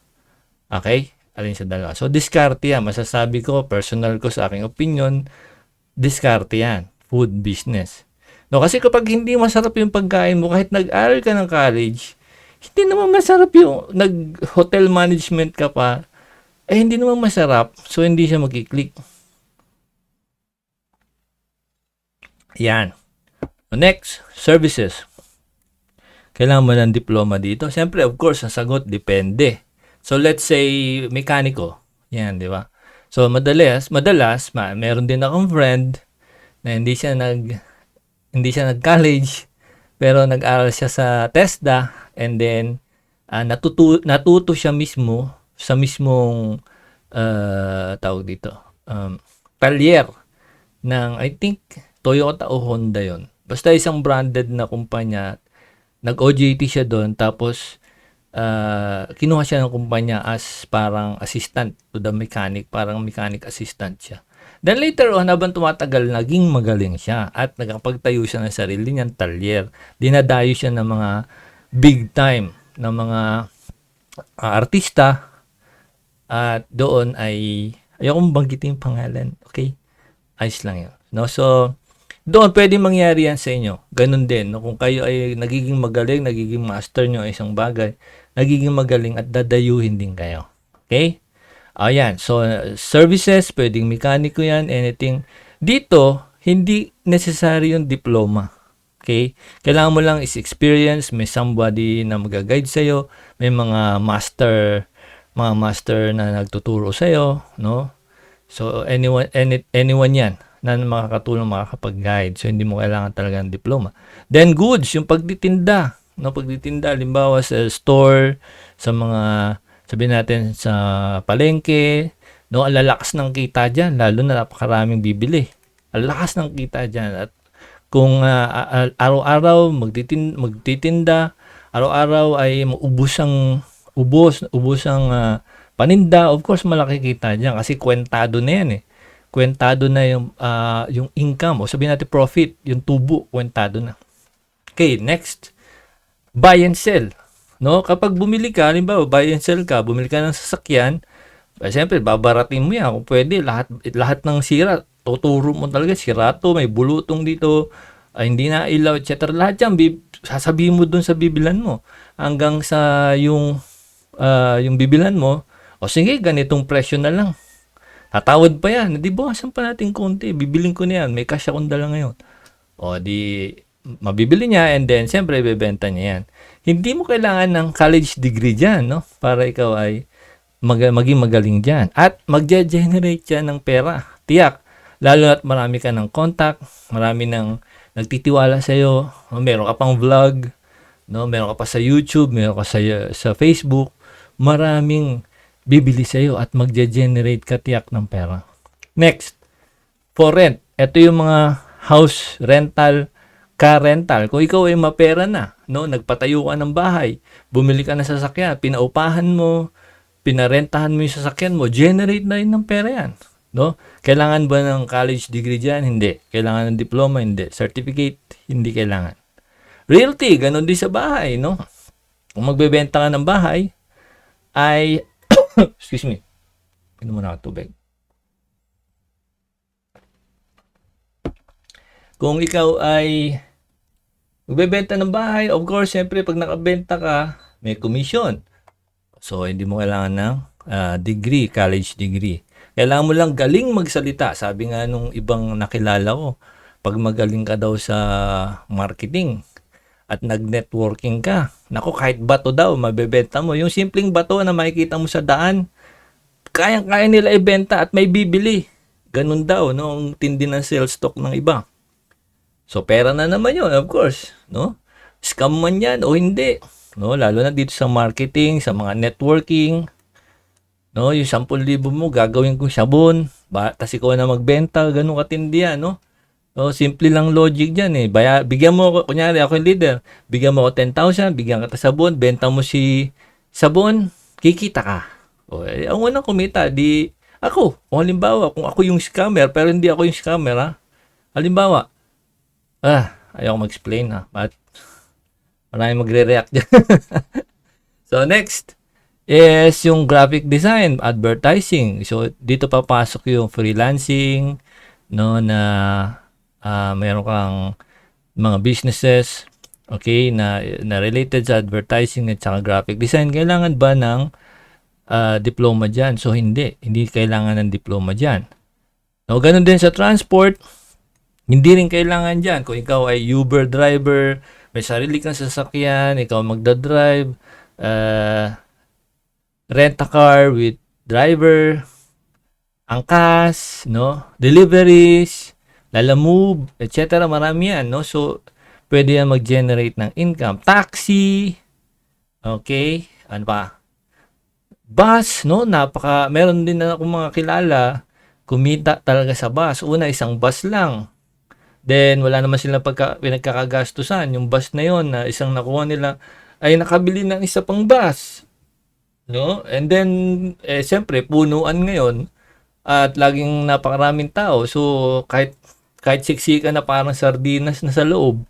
Okay? Alin sa dalawa. So, diskarte yan. Masasabi ko, personal ko sa aking opinion, diskarte yan. Food business. No, kasi kapag hindi masarap yung pagkain mo, kahit nag-aral ka ng college, hindi naman masarap yung nag-hotel management ka pa, hindi naman masarap. So, hindi siya mag-click. Yan. Next, services. Kailangan mo ng diploma dito? Siyempre, of course, ang sagot, depende. So, let's say, mekaniko. Yan, di ba? So, madalas, meron din akong friend na hindi siya nag-college, pero nag-aral siya sa TESDA, and then, natuto siya mismo, sa mismong, tawag dito, talyer ng, I think, Toyota o Honda yon. Basta isang branded na kumpanya, nag-OJT siya doon, tapos, kinuha siya ng kumpanya as parang assistant to the mechanic, parang mechanic assistant siya. Then later on, habang tumatagal, naging magaling siya at nakapagtayo siya ng sarili niyang talyer. Dinadayo siya ng mga big time, ng mga artista, at doon ay, ayokong banggitin yung pangalan, okay? Ayos lang yun. No? So, doon pwede mangyari yan sa inyo. Ganun din. No? Kung kayo ay nagiging magaling, nagiging master nyo isang bagay, nagiging magaling at dadayuhin din kayo. Okay? Ayan, so services, pwedeng mekaniko yan, anything. Dito, hindi necessary yung diploma. Okay? Kailangan mo lang is experience, may somebody na mag-guide sa'yo, may mga master na nagtuturo sa'yo, no? So, anyone yan na makakatulong, makakapag-guide. So, hindi mo kailangan talaga ng diploma. Then, goods, yung pagtitinda. No, pagtitinda, halimbawa sa store, sa mga, sabihin natin, sa palengke, no, ang lalakas ng kita dyan, lalo na napakaraming bibili. Ang lakas ng kita dyan. At kung araw-araw magtitinda, araw-araw ay ubos ang paninda, of course malaki kita diyan kasi kwentado na yan eh. Kwentado na yung income o sabihin natin profit, yung tubo, kwentado na. Okay, next. Buy and sell. No, kapag bumili ka, halimbawa buy and sell ka, bumili ka ng sasakyan, siyempre babaratin mo yan kung pwede, lahat ng sira tuturo mo talaga, sira to, may bulutong dito, hindi na ilaw, etc. Lahat yan, sasabihin mo dun sa bibilan mo. Hanggang sa yung bibilan mo, o sige, ganitong presyo na lang. Tatawad pa yan. Di bawasan pa natin konti. Bibiling ko na yan. May cash akong dala ngayon. O di, mabibili niya and then, siyempre, bebenta niya yan. Hindi mo kailangan ng college degree dyan, no? Para ikaw ay maging magaling dyan. At magge-generate yan ng pera. Tiyak. Lalo at marami ka ng contact, marami nang nagtitiwala sa iyo, meron ka pang vlog, no, meron ka pa sa YouTube, meron ka sa Facebook, maraming bibili sa iyo at magge-generate ka tiyak ng pera. Next, for rent. Ito yung mga house rental, car rental. Kung ikaw ay mapera na, no, nagpatayo ka ng bahay, bumili ka ng sasakyan, pinaupahan mo, pinarentahan mo yung sasakyan mo, generate na rin ng pera yan. No? Kailangan ba ng college degree dyan? Hindi. Kailangan ng diploma? Hindi. Certificate? Hindi kailangan. Realty, ganun din sa bahay, no? Kung magbebenta ka ng bahay, ay, excuse me, pinom mo na ako tubig. Kung ikaw ay magbebenta ng bahay, of course, siyempre, pag nakabenta ka, may commission. So, hindi mo kailangan ng degree, college degree. Kailangan mo lang galing magsalita. Sabi nga nung ibang nakilala ko, pag magaling ka daw sa marketing at nag-networking ka, naku, kahit bato daw, mabebenta mo. Yung simpleng bato na makikita mo sa daan, kayang-kaya nila ibenta at may bibili. Ganun daw, no? Ang tindi ng sales stock ng iba. So, pera na naman yun, of course. No? Scam man yan o hindi. No? Lalo na dito sa marketing, sa mga networking. No, yung 10,000 mo, gagawin kong sabon. Tapos ikaw na magbenta, ganun katindi yan, no? So, simple lang logic dyan eh. Bigyan mo ako, kunyari ako yung leader, bigyan mo ako 10,000, bigyan ka sabon, benta mo si sabon, kikita ka. O, ang unang kumita, di ako. O halimbawa, kung ako yung scammer, pero hindi ako yung scammer, ha? Halimbawa, ayaw ko mag-explain, ha? But, maraming magre-react dyan. So, next is yung graphic design, advertising. So, dito papasok yung freelancing, no, na mayroon kang mga businesses, okay, na related sa advertising at saka graphic design. Kailangan ba ng diploma dyan? So, hindi kailangan ng diploma dyan. No, ganun din sa transport, hindi rin kailangan dyan. Kung ikaw ay Uber driver, may sarili kang sasakyan, ikaw magdadrive, rent a car with driver, angkas, no, deliveries, lalamove, etc. Marami yan, no? So, pwede yan mag-generate ng income. Taxi, okay, ano pa? Bus, no? Meron din na akong mga kilala, kumita talaga sa bus. Una, isang bus lang. Then, wala naman silang pinagkakagastusan. Yung bus na yon na isang nakuha nila, ay nakabili ng isa pang bus. No? And then, siyempre, punuan ngayon at laging napakaraming tao. So, kahit siksika na parang sardinas na sa loob,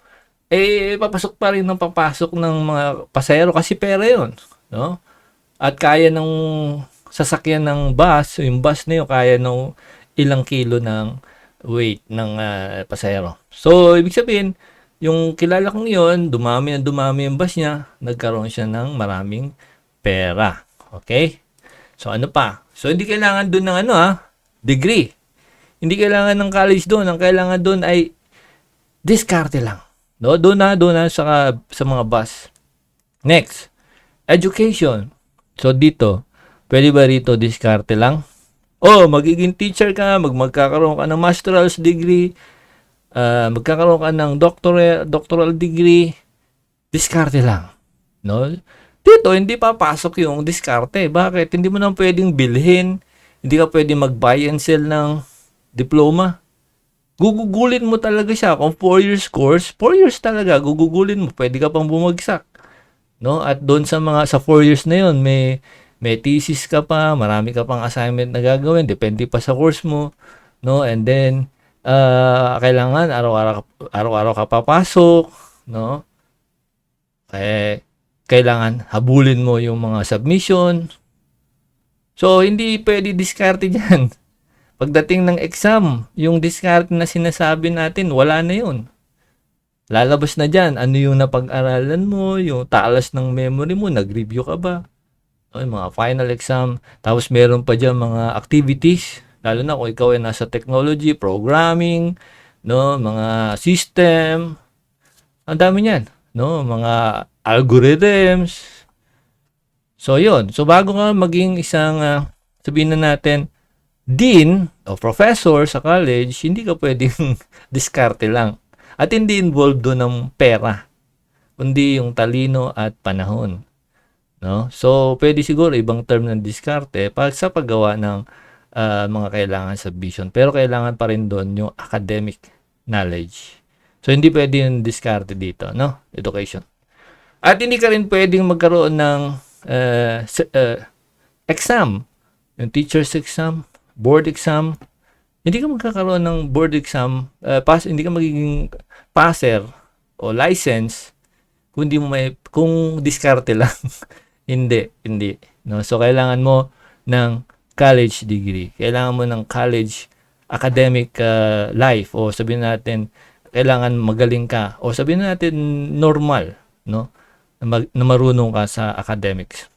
papasok pa rin ng papasok ng mga pasahero kasi pera yon, no? At kaya ng sasakyan ng bus, yung bus na yun, kaya ng ilang kilo ng weight ng pasahero. So, ibig sabihin, yung kilala kong yon, dumami yung bus niya, nagkaroon siya ng maraming pera. Okay? So, ano pa? So, hindi kailangan doon ng degree. Hindi kailangan ng college doon. Ang kailangan doon ay diskarte lang. No? Doon na sa mga bus. Next, education. So, dito, pwede ba rito diskarte lang? Magiging teacher ka, magkakaroon ka ng master's degree, magkakaroon ka ng doctoral degree, diskarte lang. No? Dito, hindi papasok yung diskarte. Bakit? Hindi mo na pwedeng bilhin, hindi ka pwedeng mag-buy and sell ng diploma. Gugugulin mo talaga siya. Kung 4 years course, 4 years talaga, gugugulin mo. Pwede ka pang bumagsak. No? At doon sa 4 years na yon, may thesis ka pa, marami ka pang assignment na gagawin, depende pa sa course mo, no? And then kailangan araw-araw ka papasok, no? Kailangan habulin mo yung mga submission. So hindi pwede diskarte diyan. Pagdating ng exam, yung diskarte na sinasabi natin, wala na yun. Lalabas na dyan, ano yung napag-aralan mo, yung talas ng memory mo, nag-review ka ba? Yung mga final exam. Tapos meron pa dyan mga activities, lalo na kung ikaw ay nasa technology, programming, no, mga system. Ang dami niyan, no, mga algorithms. So yun. So bago ka maging isang sabihin na natin dean o professor sa college, hindi ka pwedeng diskarte lang. At hindi involved doon ng pera, kundi yung talino at panahon. No? So, pwede siguro ibang term ng diskarte sa paggawa ng mga kailangan sa vision. Pero kailangan pa rin doon yung academic knowledge. So, hindi pwede yung diskarte dito, no? Education. At hindi ka rin pwedeng magkaroon ng exam. Yung teacher's exam, board exam. Hindi ka magkakaroon ng board exam, hindi ka magiging passer o license kung diskarte lang. Hindi. No? So, kailangan mo ng college degree. Kailangan mo ng college academic life. O sabihin natin, kailangan magaling ka. O sabihin natin, normal. No? Na marunong ka sa academics.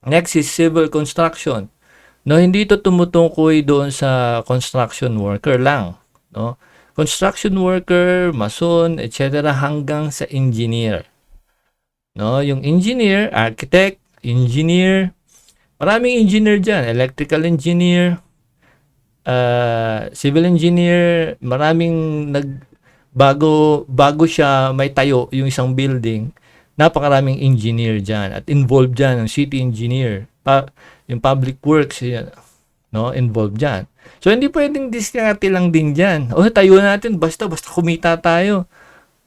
Next is civil construction. No, hindi ito tumutukoy doon sa construction worker lang. No? Construction worker, mason, etc. hanggang sa engineer. No, yung engineer, architect, engineer, maraming engineer dyan, electrical engineer, civil engineer, maraming bago siya may tayo yung isang building, napakaraming engineer dyan at involved dyan, yung city engineer, yung public works, no, involved dyan. So, hindi pwedeng diskarte lang din dyan. Tayo natin, basta kumita tayo.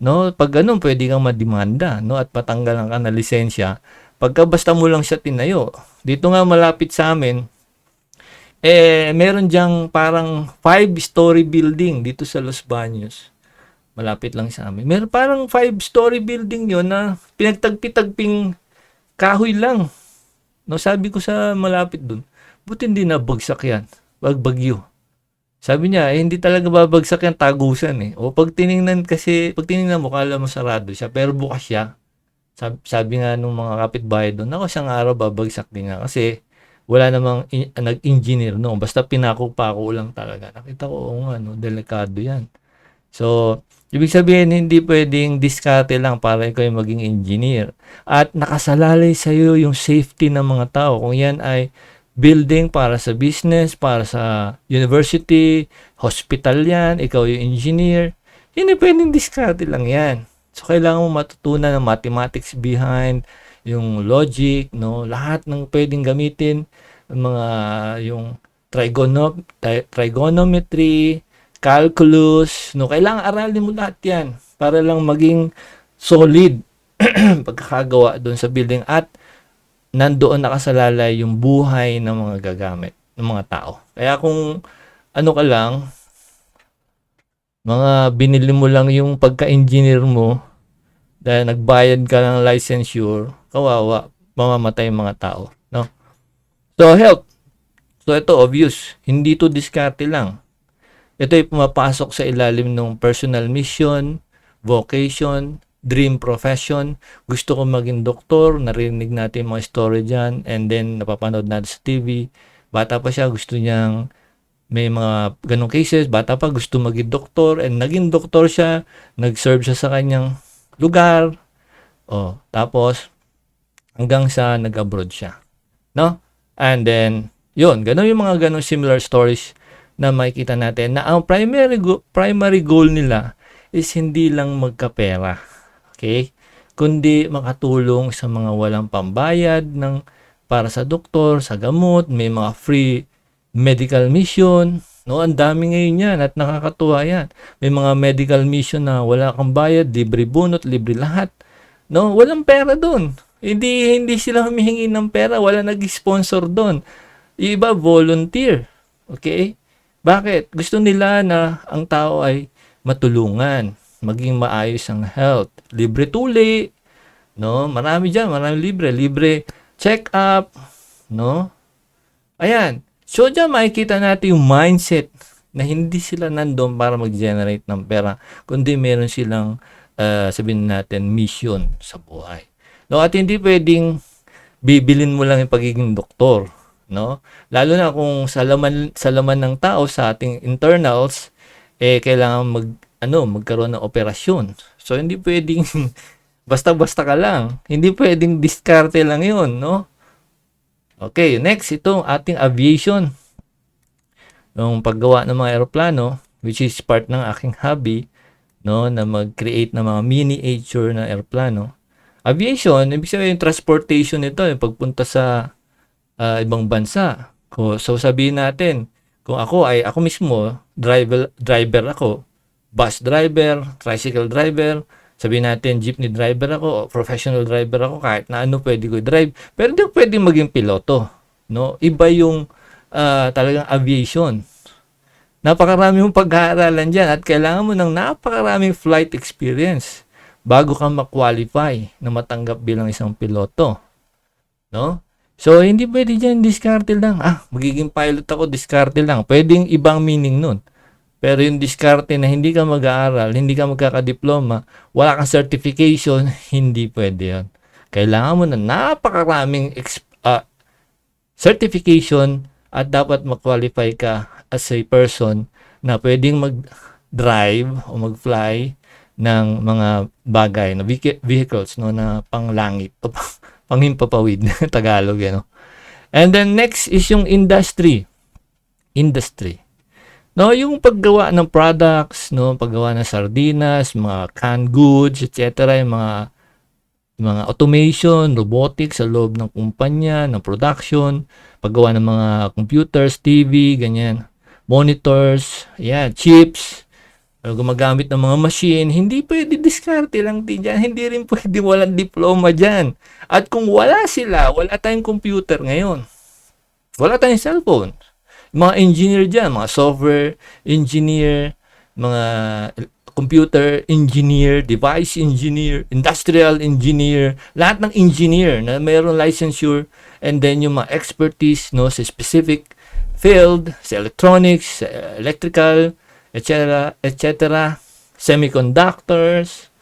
No, pag ganun, pwede kang mademanda, no, at patanggalan ka na lisensya. Pagka basta mo lang siya tinayo. Dito nga malapit sa amin, meron diyang parang 5-story building dito sa Los Baños. Malapit lang sa amin. Meron parang 5-story building yon na pinagtagpi-tagping kahoy lang. No, sabi ko sa malapit dun, buti hindi nabagsak yan. Wag bagyo. Sabi niya, hindi talaga babagsak yan, tagusan eh. Pag tiningnan mo, kala mo sarado siya, pero bukas siya. Sabi nga nung mga kapitbahay doon, ako isang araw babagsak din nga kasi wala namang nag-engineer no. Basta pinako-pako lang talaga. Nakita ko, no, delikado yan. So, ibig sabihin, hindi pwedeng diskarte lang para ikaw yung maging engineer. At nakasalalay sa iyo yung safety ng mga tao. Kung yan ay building para sa business, para sa university, hospital yan, ikaw yung engineer, hindi pwedeng diskarte lang yan. So, kailangan mo matutunan ng mathematics behind, yung logic, no, lahat ng pwedeng gamitin, yung trigonometry, calculus, no, kailangan aralin mo lahat yan para lang maging solid pagkakagawa doon sa building at nandoon nakasalalay yung buhay ng mga gagamit ng mga tao. Kaya kung ano ka lang, mga binili mo lang yung pagka-engineer mo dahil nagbayad ka ng licensure, kawawa, mamamatay yung mga tao. No? So, health. So, ito obvious. Hindi to diskarte lang. Ito ay pumapasok sa ilalim ng personal mission, vocation, dream profession. Gusto ko maging doktor, narinig natin mga story dyan, and then napapanood natin sa TV. bata pa siya, gusto niyang may mga ganong cases, bata pa gusto maging doktor, and naging doktor siya, nag-serve siya sa kanyang lugar, tapos hanggang sa nag-abroad siya, no? And then, yun, ganun yung mga ganong similar stories na makikita natin na ang primary goal nila is hindi lang magkapera, okay? Kundi makatulong sa mga walang pambayad para sa doktor, sa gamot, may mga free medical mission, no? Ang dami ngayon yan at nakakatuwa yan. May mga medical mission na wala kang bayad, libre bunot, libre lahat, no? Walang pera doon. Hindi sila humihingi ng pera, wala nag-sponsor doon. Yung iba volunteer. Okay? Bakit? Gusto nila na ang tao ay matulungan, maging maayos ang health. Libre tuli, no? Marami diyan, marami libre check up, no? Ayan. So, dyan makikita natin yung mindset na hindi sila nandun para mag-generate ng pera, kundi meron silang, sabihin natin, mission sa buhay. No? At hindi pwedeng bibilin mo lang yung pagiging doktor. No? Lalo na kung sa laman ng tao, sa ating internals, kailangan magkaroon ng operasyon. So, hindi pwedeng basta-basta ka lang. Hindi pwedeng diskarte lang yun, no? Okay, next, itong ating aviation. Yung paggawa ng mga aeroplano, which is part ng aking hobby, no, na mag-create ng mga miniature na aeroplano. Aviation, ibig sabihin yung transportation nito, yung pagpunta sa ibang bansa. So sabihin natin, kung ako mismo, driver ako, bus driver, tricycle driver, sabihin natin jeepney driver ako, professional driver ako, kahit na ano pwede ko drive, pero hindi ko pwede maging piloto, no? Iba yung talagang aviation. Napakarami mong pag-aaralan dyan at kailangan mo ng napakaraming flight experience bago ka ma-qualify na matanggap bilang isang piloto, no? So, hindi pwede dyan, diskarte lang. Magiging pilot ako, diskarte lang. Pwedeng ibang meaning nun. Pero yung diskarte na hindi ka mag-aaral, hindi ka magkakadiploma, wala kang certification, hindi pwede yun. Kailangan mo na napakaraming certification at dapat mag-qualify ka as a person na pwedeng mag-drive o mag-fly ng mga bagay na vehicles, no, na panglangit o panghimpapawid na Tagalog, And then next is yung industry. No, yung paggawa ng products, no, paggawa ng sardinas, mga canned goods, etc., yung mga automation, robotics sa loob ng kumpanya, ng production, paggawa ng mga computers, TV, ganyan, monitors, chips, gumagamit ng mga machine, hindi pwede diskarte lang din dyan, hindi rin pwede walang diploma dyan. At kung wala tayong computer ngayon, wala tayong cellphone. Mga engineer dyan, mga software engineer, mga computer engineer, device engineer, industrial engineer, lahat ng engineer na mayroong licensure, and then yung mga expertise, no, sa specific field, sa electronics, sa electrical, etc., semiconductors.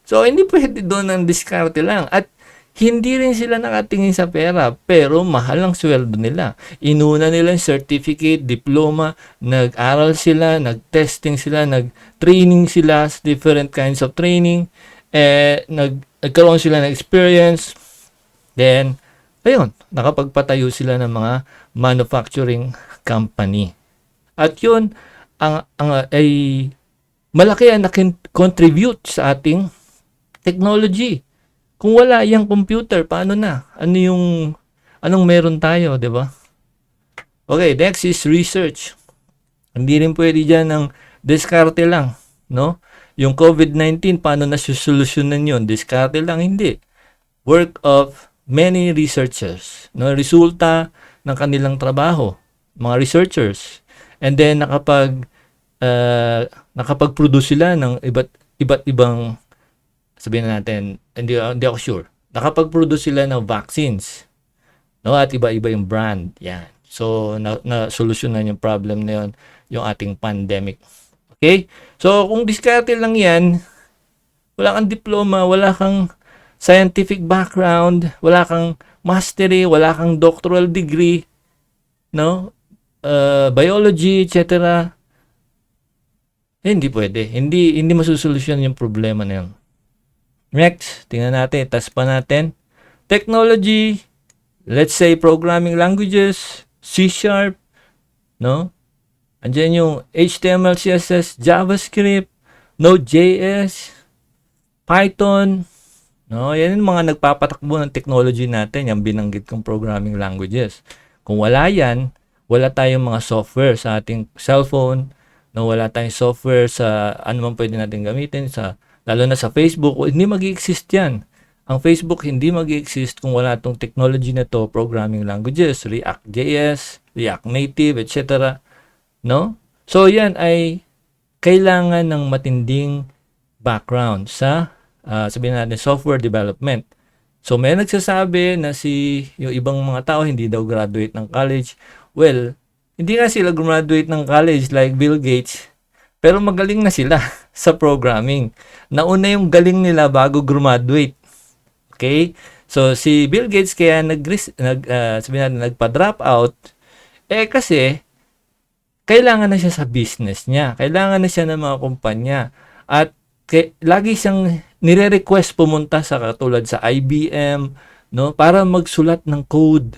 So, hindi pwede doon ang diskarte lang. At hindi rin sila nakatingin sa pera, pero mahal ang sweldo nila. Inuna nila yung certificate, diploma, nag-aral sila, nag-testing sila, nag-training sila, different kinds of training, nagkaroon sila ng experience, then, ayun, nakapagpatayo sila ng mga manufacturing company. At yun, ay malaki ang contribute sa ating technology. Kung wala yung computer, paano na? Anong meron tayo, di ba? Okay, next is research. Hindi rin pwede dyan ng diskarte lang, no? Yung COVID-19, paano na susolusyonan yun? Diskarte lang, hindi. Work of many researchers, no? Resulta ng kanilang trabaho, mga researchers. And then, nakapag-produce sila ng iba't ibang, sabihin natin, hindi ako sure, nakapag-produce sila ng vaccines, no? At iba-iba yung brand, yan. So, na-solusyonan yung problem na yun, yung ating pandemic. Okay? So, kung diskarte lang yan, wala kang diploma, wala kang scientific background, wala kang mastery, wala kang doctoral degree, no? Biology, etc. Hindi pwede. Hindi masusolusyon yung problema na yun. Next, tingnan natin, task pa natin. Technology, let's say programming languages, C#, no? Andiyan yung HTML, CSS, JavaScript, Node.js, Python, no? Yan yung mga nagpapatakbo ng technology natin, yung binanggit kong programming languages. Kung wala yan, wala tayong mga software sa ating cellphone, no? Wala tayong software sa ano man pwede natin gamitin, lalo na sa Facebook, hindi mag-i-exist yan. Ang Facebook hindi mag-i-exist kung wala itong technology na to, programming languages, React.js, React Native, etc. No? So, yan ay kailangan ng matinding background sa, sabihin natin, software development. So, may nagsasabi na yung ibang mga tao hindi daw graduate ng college. Well, hindi nga sila graduate ng college like Bill Gates, pero magaling na sila sa programming. Nauna yung galing nila bago graduate. Okay? So, si Bill Gates kaya sabihin natin, nagpa-drop out, kasi, kailangan na siya sa business niya. Kailangan na siya ng mga kumpanya. At lagi siyang nire-request pumunta sa katulad sa IBM, no, para magsulat ng code.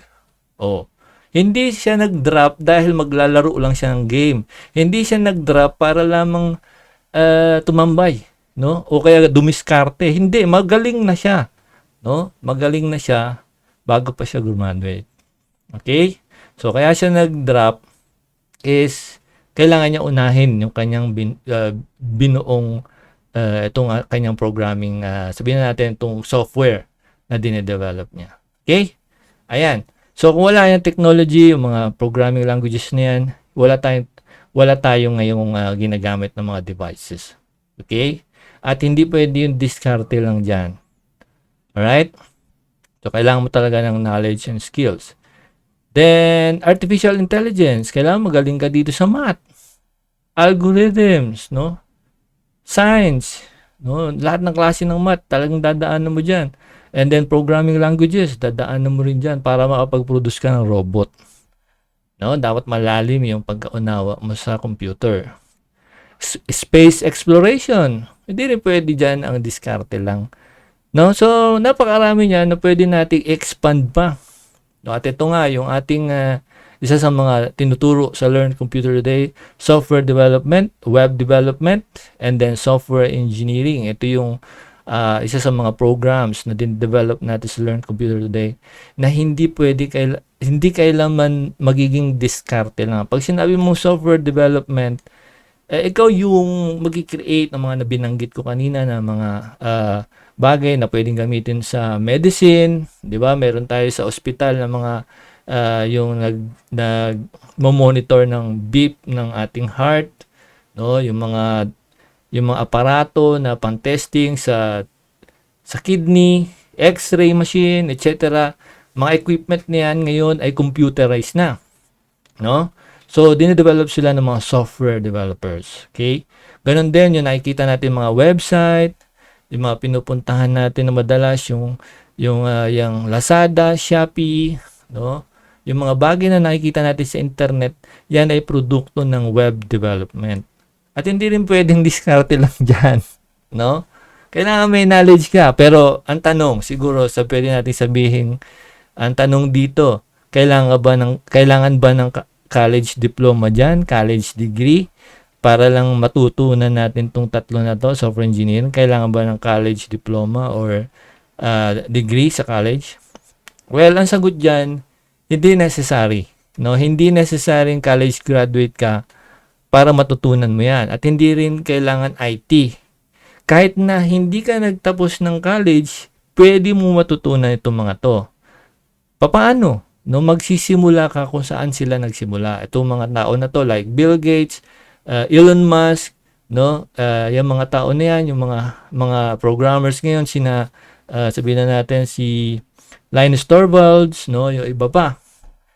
Hindi siya nag-drop dahil maglalaro lang siya ng game. Hindi siya nag-drop para lamang tumambay, no? O kaya dumiskarte. Hindi, magaling na siya. No? Magaling na siya bago pa siya graduate. Okay? So, kaya siya nag-drop is kailangan niya unahin yung kanyang binuong itong kanyang programming, sabihin natin itong software na dinedevelop niya. Okay? Ayan. So, kung wala yung technology, yung mga programming languages na yan, wala tayong ngayong ginagamit ng mga devices. Okay? At hindi pwede yung diskarte lang dyan. Alright? So, kailangan mo talaga ng knowledge and skills. Then, artificial intelligence. Kailangan magaling ka dito sa math. Algorithms, no? Science, no? Lahat ng klase ng math, talagang dadaanan mo dyan. And then, programming languages, dadaanan mo rin dyan para makapag-produce ka ng robot. No? Dapat malalim yung pagkaunawa mo sa computer. Space exploration. Hindi rin pwede dyan ang diskarte lang. No? So, napakarami niya na pwede nating expand pa. No? At ito nga, yung ating isa sa mga tinuturo sa Learn Computer Today, software development, web development, and then software engineering. Ito yung isa sa mga programs na din-develop natin sa Learn Computer Today na hindi kailanman magiging diskarte lang. Pag sinabi mo software development, ikaw yung mag-create ng mga nabinanggit ko kanina na mga bagay na pwedeng gamitin sa medicine, 'di ba? Meron tayo sa ospital na mga yung nag-monitor ng beep ng ating heart, no? Yung mga aparato na pang-testing sa kidney, X-ray machine, etc. Mga equipment na yan ngayon ay computerized na, no? So, dinedevelop sila ng mga software developers. Okay? Ganon din yung nakikita natin mga website, yung mga pinupuntahan natin na madalas yung Lazada, Shopee, no? Yung mga bagay na nakikita natin sa internet, yan ay produkto ng web development. At hindi rin pwedeng diskarte lang dyan, no? Kailangan may knowledge ka, pero ang tanong, siguro pwede natin sabihin, ang tanong dito, kailangan ba ng college diploma dyan, college degree, para lang matutunan natin tong tatlo na to, software engineering? Kailangan ba ng college diploma or degree sa college? Well, ang sagot dyan, hindi necessary. No? Hindi necessary college graduate ka para matutunan mo yan. At hindi rin kailangan IT. Kahit na hindi ka nagtapos ng college, pwede mo matutunan itong mga to. Paano? No, magsisimula ka kung saan sila nagsimula. Itong mga tao na to like Bill Gates, Elon Musk, no? Yung mga tao na yan, yung mga programmers ngayon, sabihin na natin si Linus Torvalds, no? Yung iba pa.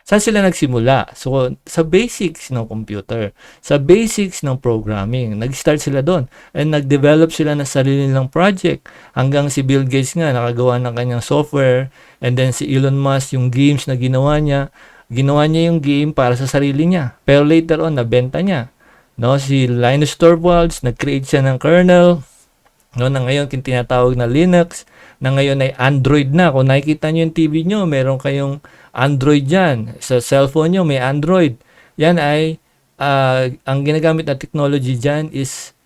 Saan sila nagsimula? So, sa basics ng computer, sa basics ng programming, nag-start sila doon. And nag-develop sila ng sarili nilang project. Hanggang si Bill Gates nga, nakagawa ng kanyang software. And then si Elon Musk, yung games na ginawa niya, ginawa niya yung game para sa sarili niya. Pero later on, nabenta niya. No, si Linus Torvalds, nag-create siya ng kernel, no, na ngayon tinatawag na Linux, na ngayon ay Android na. Kung nakikita niyo yung TV niyo, meron kayong Android diyan. Sa cellphone niyo may Android. Yan ay ang ginagamit na technology diyan is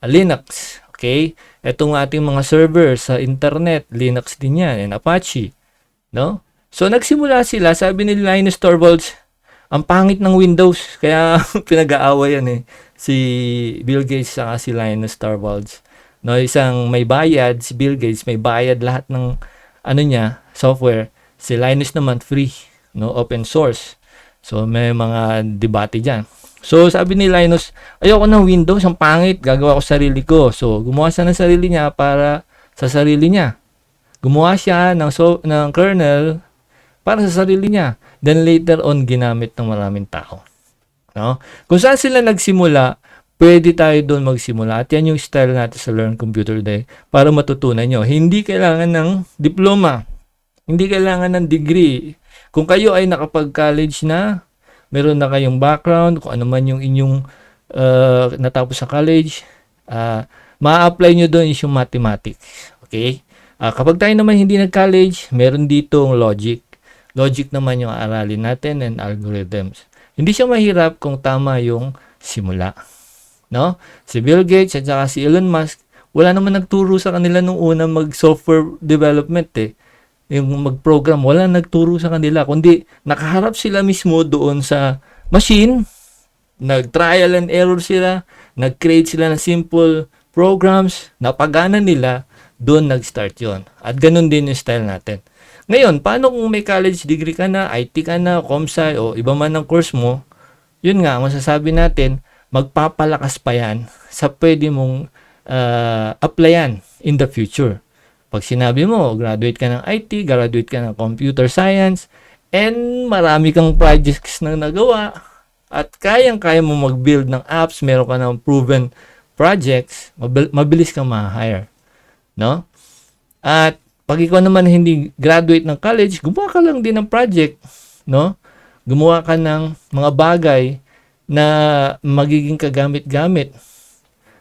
Linux. Okay? Itong ating mga server sa internet, Linux din yan, and Apache. No? So nagsimula sila, sabi ni Linus Torvalds, ang pangit ng Windows, kaya pinag-aaway yan si Bill Gates saka si Linus Torvalds. No, isang may bayad, si Bill Gates may bayad lahat ng niya, software. Si Linus naman free, no, open source. So may mga debate diyan. So sabi ni Linus, ayoko ng Windows, ang pangit, gagawa ko sarili ko. So gumawa siya ng sarili niya para sa sarili niya. Gumawa siya ng kernel para sa sarili niya. Then later on, ginamit ng maraming tao. No? Kung saan sila nagsimula, pwede tayo doon magsimula. At yan yung style natin sa Learn Computer Day para matutunan nyo. Hindi kailangan ng diploma. Hindi kailangan ng degree. Kung kayo ay nakapag-college na, meron na kayong background, kung ano man yung inyong natapos sa college, ma-apply nyo doon is yung mathematics. Okay? Kapag tayo naman hindi nag-college, meron ditong logic. Logic naman yung aralin natin and algorithms. Hindi siya mahirap kung tama yung simula. No? Si Bill Gates at saka si Elon Musk, wala naman nagturo sa kanila nung una mag-software development Yung mag-program, wala nagturo sa kanila. Kundi nakaharap sila mismo doon sa machine, nag-trial and error sila, nag-create sila ng simple programs, napagana nila, doon nag-start yon. At ganun din yung style natin. Ngayon, paano kung may college degree ka na, IT ka na, ComSci, o iba man ang course mo, yun nga, masasabi natin, magpapalakas pa yan sa pwede mong applyan in the future. Pag sinabi mo, graduate ka ng IT, graduate ka ng computer science, and marami kang projects na nagawa, at kayang-kaya mo mag-build ng apps, meron ka ng proven projects, mabilis kang ma-hire. No? At pag ikaw naman hindi graduate ng college, gumawa ka lang din ng project, no? Gumawa ka ng mga bagay na magiging kagamit-gamit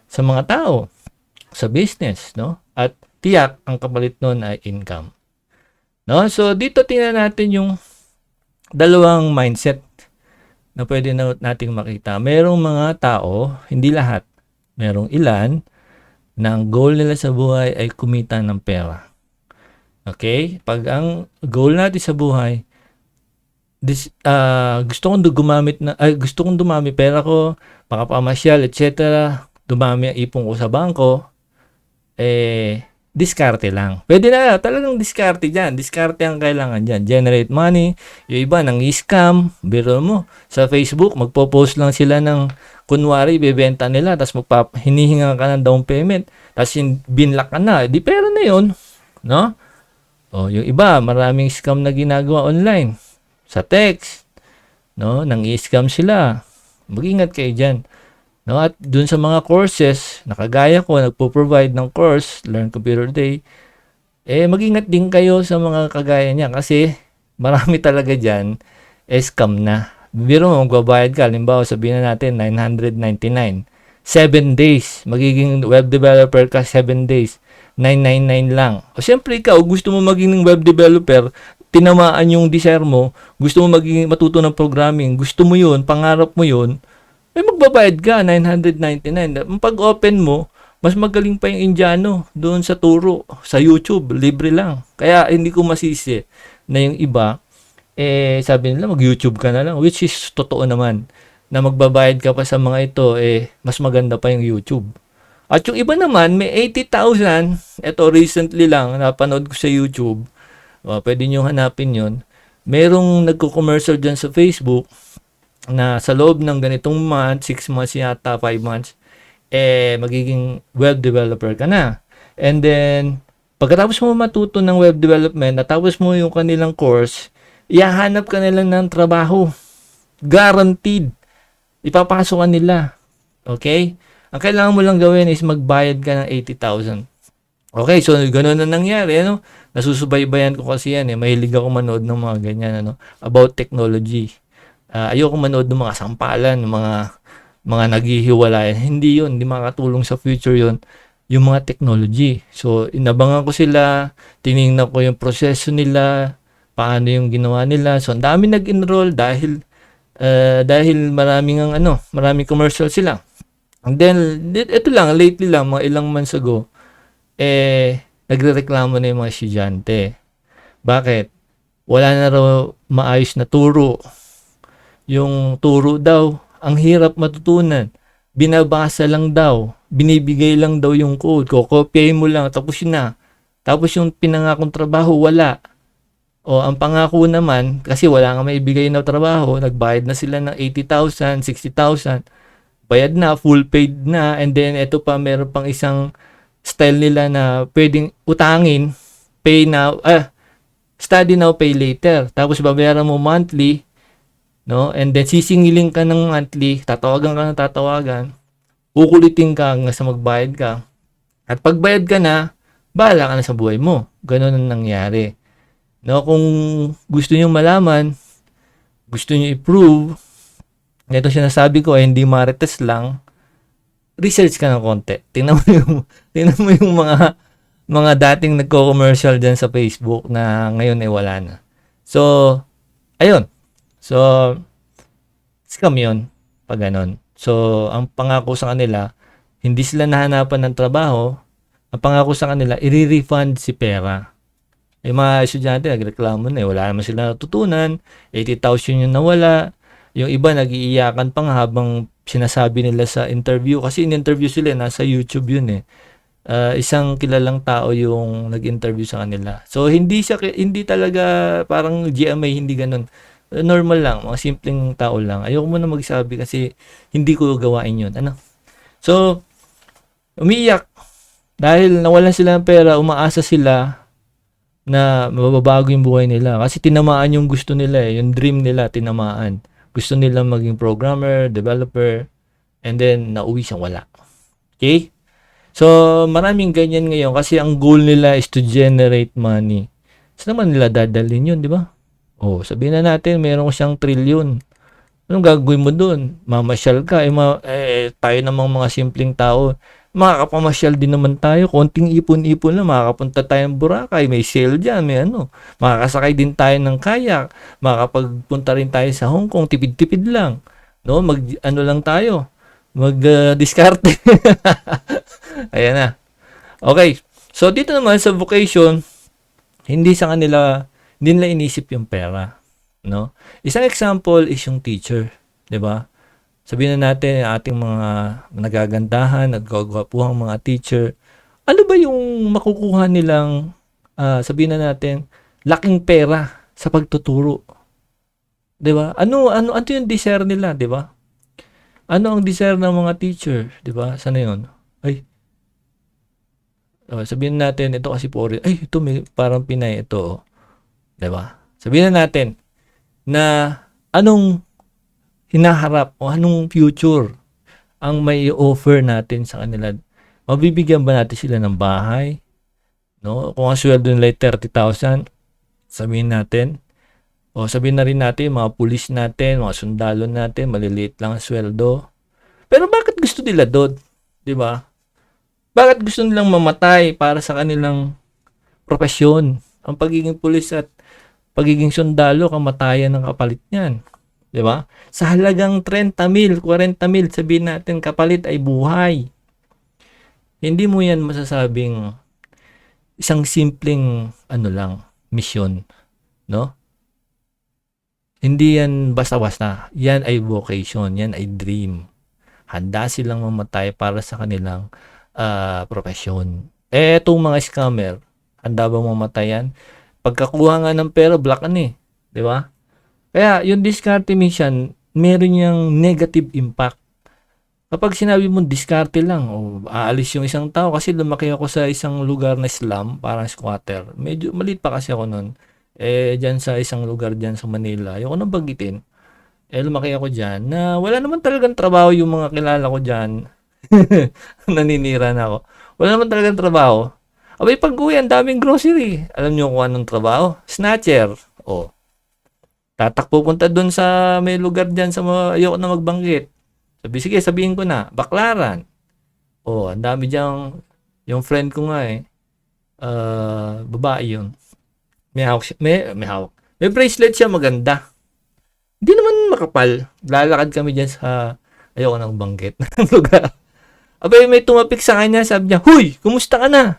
sa mga tao, sa business, no? At tiyak ang kapalit nun ay income. No? So dito tingnan natin yung dalawang mindset na pwede nating makita. Merong mga tao, hindi lahat, merong ilan na ang goal nila sa buhay ay kumita ng pera. Okay? Pag ang goal natin sa buhay, gusto kong dumami pera ko, makapamasyal, etc. Dumami ang ipon ko sa bangko, diskarte lang. Pwede na, talagang diskarte dyan. Diskarte ang kailangan dyan. Generate money. Yung iba, nang scam. Biro mo, sa Facebook, magpo-post lang sila ng, kunwari, bebenta nila, tapos hinihinga ka ng down payment, tapos binlock ka na. Di pera na yun. No? O, yung iba, maraming scam na ginagawa online. Sa text. No? Nang i-scam sila. Mag-ingat kayo dyan. No, at dun sa mga courses, nakagaya ko, nagpo-provide ng course, Learn Computer Day, mag-ingat din kayo sa mga kagaya niya kasi marami talaga dyan, scam na. Biro mo, magbabayad ka, halimbawa sabihin na natin, 999. 7 days, magiging web developer ka 7 days, 999 lang. O siyempre ikaw, gusto mo maging web developer, tinamaan yung desire mo, gusto mo maging matuto ng programming, gusto mo yun, pangarap mo yun, magbabayad ka, 999. Pag-open mo, mas magaling pa yung Indiano doon sa turo, sa YouTube, libre lang. Kaya hindi ko masisi na yung iba, sabi nila mag-YouTube ka na lang, which is totoo naman, na magbabayad ka pa sa mga ito, mas maganda pa yung YouTube. At yung iba naman, may 80,000, ito recently lang, napanood ko sa YouTube, pwede nyo hanapin yon. Merong nagko-commercial dyan sa Facebook, na sa loob ng ganitong month, 6 months yata, 5 months, magiging web developer ka na. And then, pagkatapos mo matuto ng web development, natapos mo yung kanilang course, ihahanap ka nila ng trabaho. Guaranteed. Ipapasok ka nila. Okay? Ang kailangan mo lang gawin is magbayad ka ng 80,000. Okay, so gano'n na nangyari ano, nasusubaybayan ko kasi yan, mahilig ako manood ng mga ganyan ano, about technology. Ayokong manood ng mga sampalan, mga naghihiwalayan, hindi 'yun, hindi makakatulong sa future 'yun, yung mga technology. So inabangan ko sila, tiningnan ko yung proseso nila, paano yung ginawa nila. So ang daming nag-enroll dahil maraming commercial sila. And then ito lang lately lang mga ilang months ago, nagrereklamo na yung mga estudyante. Bakit? Wala na raw maayos na turo. Yung turo daw, ang hirap matutunan. Binabasa lang daw. Binibigay lang daw yung code. Kokopyahin mo lang, tapos yun na. Tapos yung pinangakong trabaho, wala. O ang pangako naman, kasi wala nga maibigay na trabaho, nagbayad na sila ng 80,000, 60,000. Bayad na, full paid na, and then ito pa, meron pang isang style nila na pwedeng utangin, pay now, study now, pay later. Tapos babayaran mo monthly, no? And then sisingilin ka ng monthly, tatawagan ka ng tatawagan, kukulitin ka hanggang sa magbayad ka. At pagbayad ka na, bahala ka na sa buhay mo. Ganun ang nangyari. No, kung gusto niyo malaman, gusto niyo i-prove, ito sinasabi ko ay hindi marites lang, research ka ng konti. Tingnan mo yung mga dating nagko-commercial diyan sa Facebook na ngayon ay wala na. So, ayun. So, scam 'yon pag ganun. So, ang pangako sa kanila, hindi sila nahanapan ng trabaho. Ang pangako sa kanila, i-refund si pera. Yung mga estudyante nagreklamo na wala naman sila natutunan, 80,000 yung nawala. Yung iba nag-iiyakan pa nga habang sinasabi nila sa interview kasi in-interview sila nasa YouTube yun isang kilalang tao yung nag-interview sa kanila. So hindi talaga parang GMA, hindi ganun. Normal lang, mga simpleng tao lang. Ayoko muna magsabi kasi hindi ko gawain yun. Ano? So umiiyak dahil nawalan sila ng pera, umaasa sila na mababago yung buhay nila kasi tinamaan yung gusto nila yung dream nila tinamaan. Gusto nila maging programmer, developer, and then nauwi siyang wala. Okay? So, maraming ganyan ngayon kasi ang goal nila is to generate money. Saan naman nila dadalhin yun, di ba? Oh, sabihin na natin, meron siyang trilyon. Anong gagawin mo dun? Mamasyal ka. Tayo namang mga simpleng tao, makakapamasyal din naman tayo. Konting ipon-ipon lang, makakapunta tayo ng Boracay. May sale dyan, may ano. Makakasakay din tayo ng kayak. Makakapagpunta rin tayo sa Hong Kong, tipid-tipid lang. No, lang tayo. Diskarte. Ayan na. Okay. So, dito naman sa vocation, hindi nila inisip yung pera. No? Isang example is yung teacher. 'Di ba? Sabihin na natin ating mga nagagandahan, naggagwapuhang mga teacher. Ano ba yung makukuha nilang, sabihin na natin, laking pera sa pagtuturo? 'Di ba? Ano yung desire nila, 'di ba? Ano ang desire ng mga teacher, 'di ba? Sana 'yon? Ay, sabihin natin ito kasi ito may parang Pinay ito, 'di ba? Sabihin na natin na anong hinaharap o anong future ang may offer natin sa kanila. Mabibigyan ba natin sila ng bahay? No? Kung ang sweldo nila ay 30,000, sabihin natin. O sabihin na rin natin, mga pulis natin, mga sundalo natin, maliliit lang ang sweldo. Pero bakit gusto nila doon? Di ba? Bakit gusto nilang mamatay para sa kanilang profesyon? Ang pagiging pulis at pagiging sundalo, kamatayan ng kapalit niyan. Di ba? Sa halagang 30,000, 40,000, sabihin natin kapalit ay buhay. Hindi mo yan masasabing isang simpleng misyon, no? Hindi yan basta-basta. Yan ay vocation, yan ay dream. Handa silang mamatay para sa kanilang profesyon. Itong mga scammer, handa ba mamatay yan? Pagkakuha nga ng pera, black di ba? Kaya yung diskarte minsan, meron niyang negative impact. Kapag sinabi mo diskarte lang, aalis yung isang tao kasi lumaki ako sa isang lugar na slum, parang squatter. Medyo maliit pa kasi ako noon. Diyan sa isang lugar diyan sa Manila. Ayoko nang banggitin. Lumaki ako diyan na wala naman talagang trabaho yung mga kilala ko diyan. Naninira na ako. Wala naman talagang trabaho. Abay, pag-uwi, ang daming grocery. Alam niyo kung anong trabaho? Snatcher. O, tatakbo punta dun sa may lugar dyan sa mga ayoko na magbanggit. Sige, sabihin ko na, Baklaran. O, ang dami dyan, yung friend ko nga babae yun. May hawak siya, may hawak. May bracelet siya, maganda. Hindi naman makapal. Lalakad kami dyan sa, ayoko nang banggit ng lugar. Abay, may tumapik sa kanya, sabi niya, "Huy, kumusta ka na?"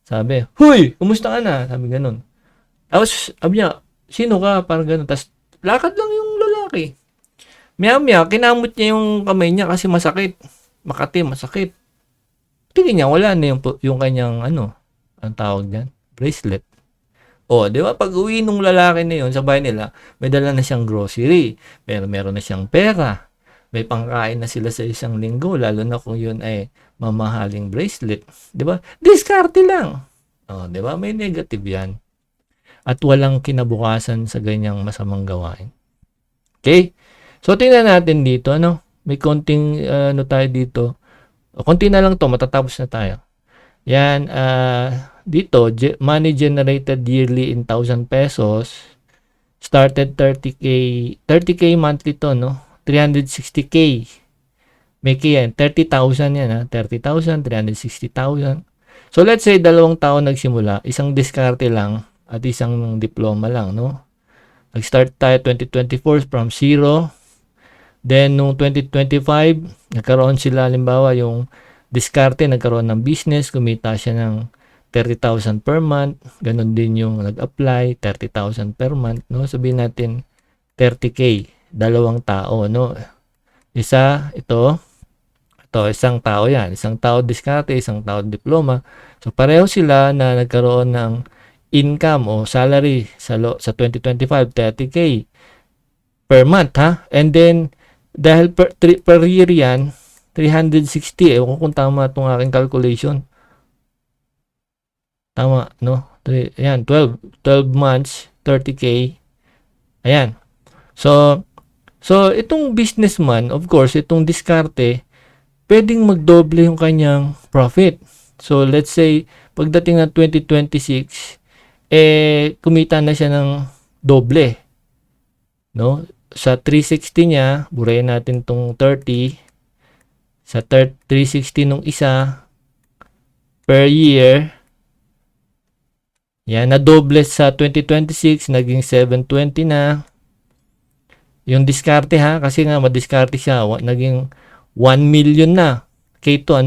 Sabi, "Huy, kumusta ka na?" Sabi ganun. Tapos, sabi niya, "Sino ka?" Parang ganun. Tapos, lakad lang yung lalaki. Maya-maya, kinamot niya yung kamay niya kasi masakit. Makati, masakit. Tingin niya, wala na yung kanyang, ang tawag niyan, bracelet. O, di ba, pag uwi nung lalaki na yun sa bahay nila, may dala na siyang grocery, meron na siyang pera, may pangkain na sila sa isang linggo, lalo na kung yun ay mamahaling bracelet. Di ba? Diskarte lang. O, di ba? May negative yan. At walang kinabukasan sa ganyang masamang gawain. Okay? So, tingnan natin dito, may konting, tayo dito. Konti na lang to, matatapos na tayo. Yan, dito, money generated yearly in 1,000 pesos. Started 30K monthly to, 360K. May kaya yan, 30,000 yan, 30,000, 360,000. So, let's say, 2 taon nagsimula, isang diskarte lang, at isang diploma lang, Nag-start tayo 2024 from 0. Then, nung 2025, nagkaroon sila, halimbawa, yung diskarte, nagkaroon ng business, kumita siya ng 30,000 per month. Ganon din yung nag-apply, 30,000 per month, Sabihin natin, 30K, 2 tao, Isa, ito, isang tao yan. Isang tao diskarte, isang tao diploma. So, pareho sila na nagkaroon ng income o salary sa 2025, 30K per month, And then, dahil per year yan, 360, ewan ko kung tama itong aking calculation. Tama, Ayan, 12 months, 30K. Ayan. So, itong businessman, of course, itong diskarte, pwedeng magdoble yung kanyang profit. So, let's say, pagdating ng 2026, kumita na siya ng doble. Sa 360 niya, burayin natin tong 30. Sa 360 nung isa, per year, yan, na-doble sa 2026, naging 720 na. Yung diskarte kasi nga, madiskarte siya, naging 1 million na. K2,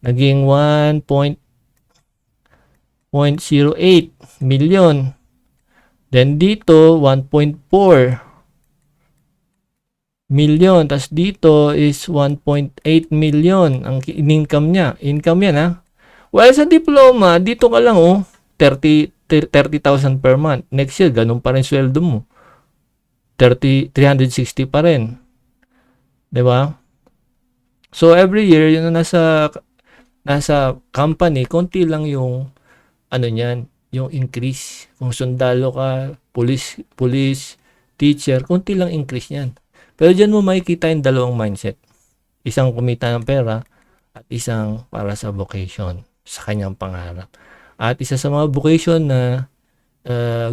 Naging 1.08 million. Then dito, 1.4 million. Tapos dito is 1.8 million ang income niya. Income yan, Well, sa diploma, dito ka lang, 30,000 per month. Next year, ganun pa rin sweldo mo. 360 pa rin. Diba? So, every year, yun na nasa company, konti lang yung, niyan, yung increase. Kung sundalo ka, police, teacher, konti lang increase niyan. Pero dyan mo makikita yung dalawang mindset. Isang kumita ng pera at isang para sa vocation, sa kanyang pangarap. At isa sa mga vocation na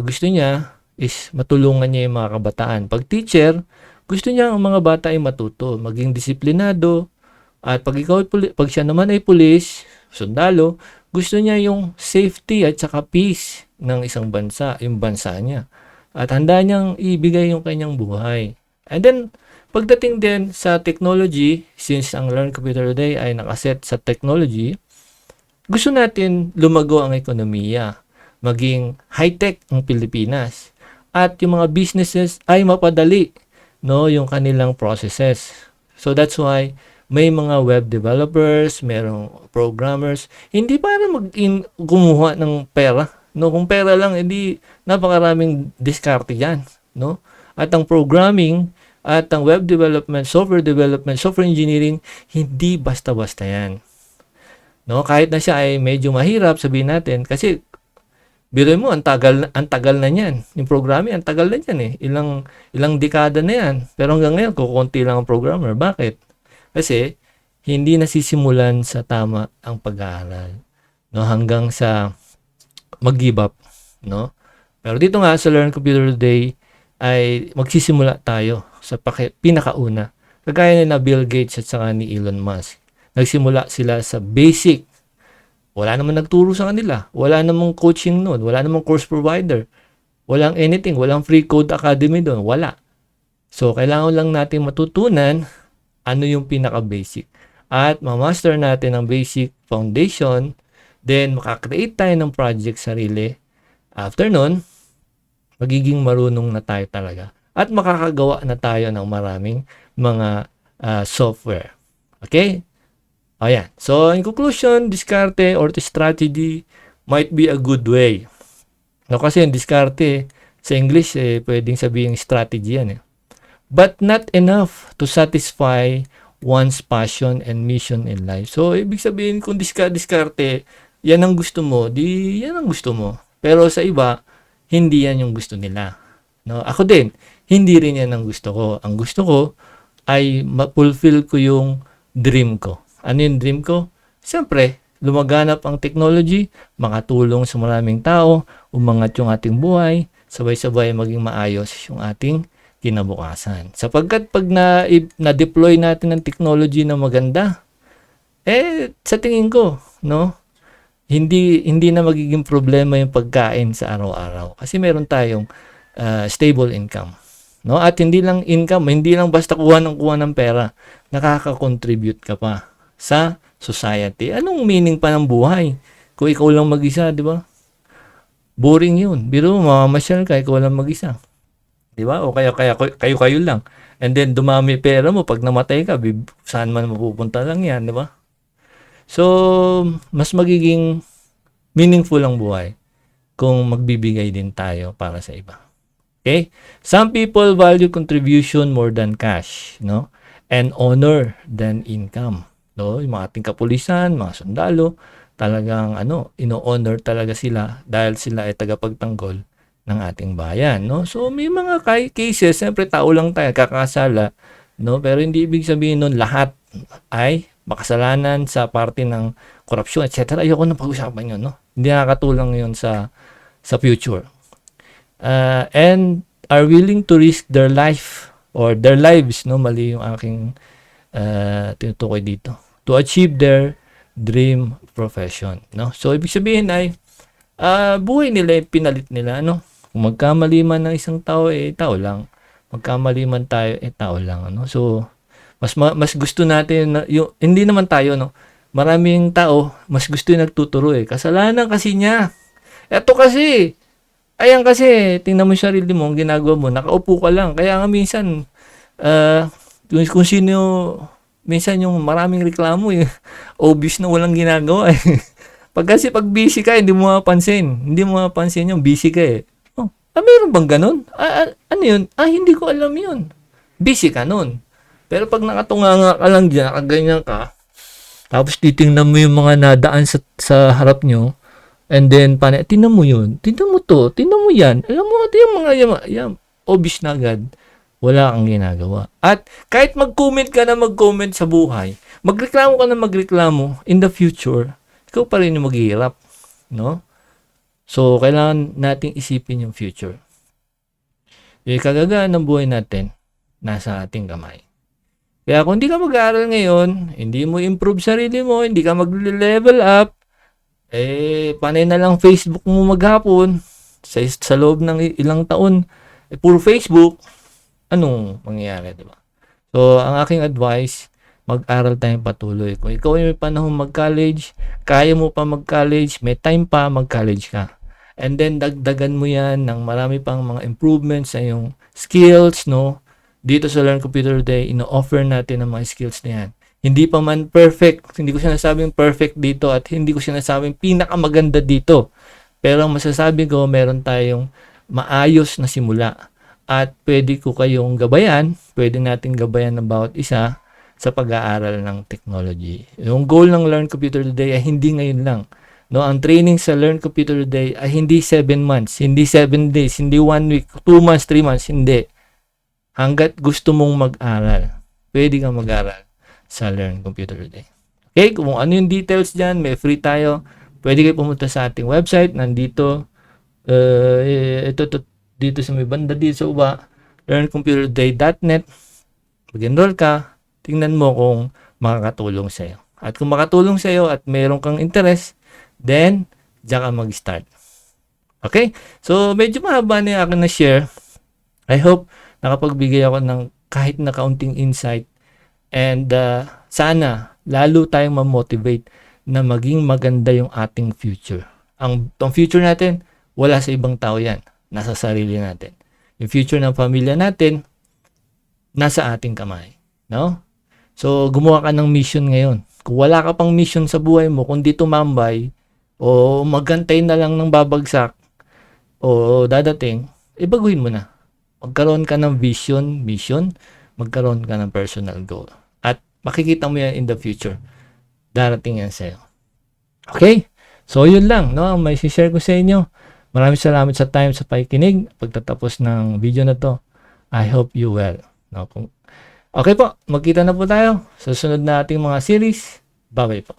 gusto niya is matulungan niya yung mga kabataan. Pag teacher, gusto niya ang mga bata ay matuto, maging disiplinado. At pag siya naman ay pulis, sundalo, gusto niya yung safety at saka peace ng isang bansa, yung bansa niya. At handa niyang ibigay yung kanyang buhay. And then, pagdating din sa technology, since ang Learn Computer Today ay nakaset sa technology, gusto natin lumago ang ekonomiya, maging high-tech ang Pilipinas. At yung mga businesses ay mapadali, yung kanilang processes. So that's why may mga web developers, merong programmers, hindi para gumawa ng pera. Kung pera lang, hindi napakaraming diskarte yan. At ang programming, at ang web development, software engineering, hindi basta-basta yan. Kahit na siya ay medyo mahirap, sabihin natin, kasi biro mo, ang tagal na niyan. Yung programming, ang tagal na niyan Ilang dekada na yan. Pero hanggang ngayon, kukunti lang ang programmer. Bakit? Kasi, hindi nasisimulan sa tama ang pag-aaral. no, hanggang sa mag-give up, no? Pero dito nga sa Learn Computer Today ay magsisimula tayo sa pinakauna. Kagaya na Bill Gates at saka ni Elon Musk. Nagsimula sila sa basic. Wala namang nagturo sa kanila. Wala namang coaching noon. Wala namang course provider. Walang anything. Walang free code academy doon. Wala. So, kailangan lang natin matutunan ano yung pinaka-basic. At ma-master natin ang basic foundation. Then, makakreate tayo ng project sarili. After nun, magiging marunong na tayo talaga. At makakagawa na tayo ng maraming mga software. Okay? Ayan. So, in conclusion, diskarte or strategy might be a good way. No, kasi yung diskarte, sa English, pwedeng sabihin strategy yan. But not enough to satisfy one's passion and mission in life. So, ibig sabihin, kung diskarte, yan ang gusto mo, di yan ang gusto mo. Pero sa iba, hindi yan yung gusto nila. No? Ako din, hindi rin yan ang gusto ko. Ang gusto ko ay ma-fulfill ko yung dream ko. Ano yung dream ko? Siyempre, lumaganap ang technology, makatulong sa maraming tao, umangat yung ating buhay, sabay-sabay maging maayos yung ating kinabukasan. Sapagkat pag na-deploy natin ng technology na maganda, sa tingin ko, no? Hindi na magiging problema yung pagkain sa araw-araw kasi meron tayong stable income, no? At hindi lang income, hindi lang basta kuha ng pera, nakaka-contribute ka pa sa society. Anong meaning pa ng buhay kung ikaw lang mag-isa, di ba? Boring yun. Biro mo, mamamasyal ka, ikaw lang mag-isa, di ba? O kaya kayo lang, and then dumami pera mo, pag namatay ka, saan man mapupunta lang yan, di ba? So, mas magiging meaningful ang buhay kung magbibigay din tayo para sa iba. Okay? Some people value contribution more than cash, no? And honor than income. No? Yung mga ating kapulisan, mga sundalo, talagang ino-honor talaga sila dahil sila ay tagapagtanggol ng ating bayan, no? So, may mga cases, siyempre tao lang tayo, kakasala, no? Pero hindi ibig sabihin nun lahat ay makasalanan sa parte ng korupsyon, etc. Ayoko na pag-usapan yun, no? Hindi nakakatulong yun sa future. And are willing to risk their life or their lives, no? Mali yung aking tinutukoy dito. To achieve their dream profession, no? So, ibig sabihin ay buhay nila, pinalit nila, no? Kung magkamali man ng isang tao, tao lang. Magkamali man tayo, tao lang, ano? So, mas gusto natin yung hindi naman tayo, no, maraming tao mas gusto yung nagtuturo kasalanan kasi niya, eto kasi ayan, kasi tingnan mo yung sarili mo, ang ginagawa mo, nakaupo ka lang, kaya nga minsan kung sino minsan yung maraming reklamo obvious na walang ginagawa pag busy ka, hindi mo mapapansin yung busy ka meron bang ganun? Ano yun? Hindi ko alam yun. Busy ka nun. Pero pag nakatunganga ka lang dyan, nakaganyan ka, tapos titingnan mo yung mga nadaan sa harap nyo, and then, tingnan mo yun, tingnan mo to, tingnan mo yan, alam mo, yung mga yan, obvious na agad, wala kang ginagawa. At kahit mag-comment ka na mag-comment sa buhay, magreklamo ka na magreklamo, in the future, ikaw pa rin yung maghihirap, no? So, kailangan nating isipin yung future. Yung kagagaan ng buhay natin, nasa ating kamay. Kaya kung hindi ka mag-aaral ngayon, hindi mo improve sarili mo, hindi ka mag-level up, panay na lang Facebook mo maghapon, sa loob ng ilang taon, puro Facebook, anong mangyayari, diba? So, ang aking advice, mag-aral tayong patuloy. Kung ikaw ay may panahon mag-college, kaya mo pa mag-college, may time pa, mag-college ka. And then, dagdagan mo yan ng marami pang mga improvements sa iyong skills, no? Dito sa Learn Computer Today, ino-offer natin ang mga skills na yan. Hindi pa man perfect, hindi ko sinasabing perfect dito at hindi ko sinasabing pinakamaganda dito. Pero ang masasabi ko, meron tayong maayos na simula at pwede ko kayong gabayan, pwede natin gabayan ng bawat isa sa pag-aaral ng technology. Yung goal ng Learn Computer Today ay hindi ngayon lang. No, ang training sa Learn Computer Today ay hindi 7 months, hindi 7 days, hindi 1 week, 2 months, 3 months, hindi. Hanggat gusto mong mag-aral, pwede kang mag-aral sa Learn Computer Today. Okay, kung ano yung details dyan, may free tayo, pwede kayo pumunta sa ating website. Nandito, ito dito sa may banda dito sa baba, learncomputertoday.net. Mag-enroll ka, tingnan mo kung makakatulong sa iyo. At kung makatulong sa iyo at mayroon kang interest, then diyan ka mag-start. Okay? So, medyo mahaba na yung akin na share. I hope nakapagbigay ako ng kahit na kaunting insight. And sana lalo tayong ma-motivate na maging maganda yung ating future. Ang future natin, wala sa ibang tao yan. Nasa sarili natin. Yung future ng pamilya natin, nasa ating kamay. No? So, gumawa ka ng mission ngayon. Kung wala ka pang mission sa buhay mo, kundi tumambay, o magantay na lang ng babagsak, o dadating, baguhin mo na. Magkaroon ka ng mission, magkaroon ka ng personal goal. At makikita mo yan in the future. Darating yan sa'yo. Okay? So, yun lang, no? May share ko sa inyo. Maraming salamat sa time sa pakikinig. Pagtatapos ng video na to, I hope you well. No? Okay po, magkita na po tayo sa susunod na ating mga series. Bye-bye po.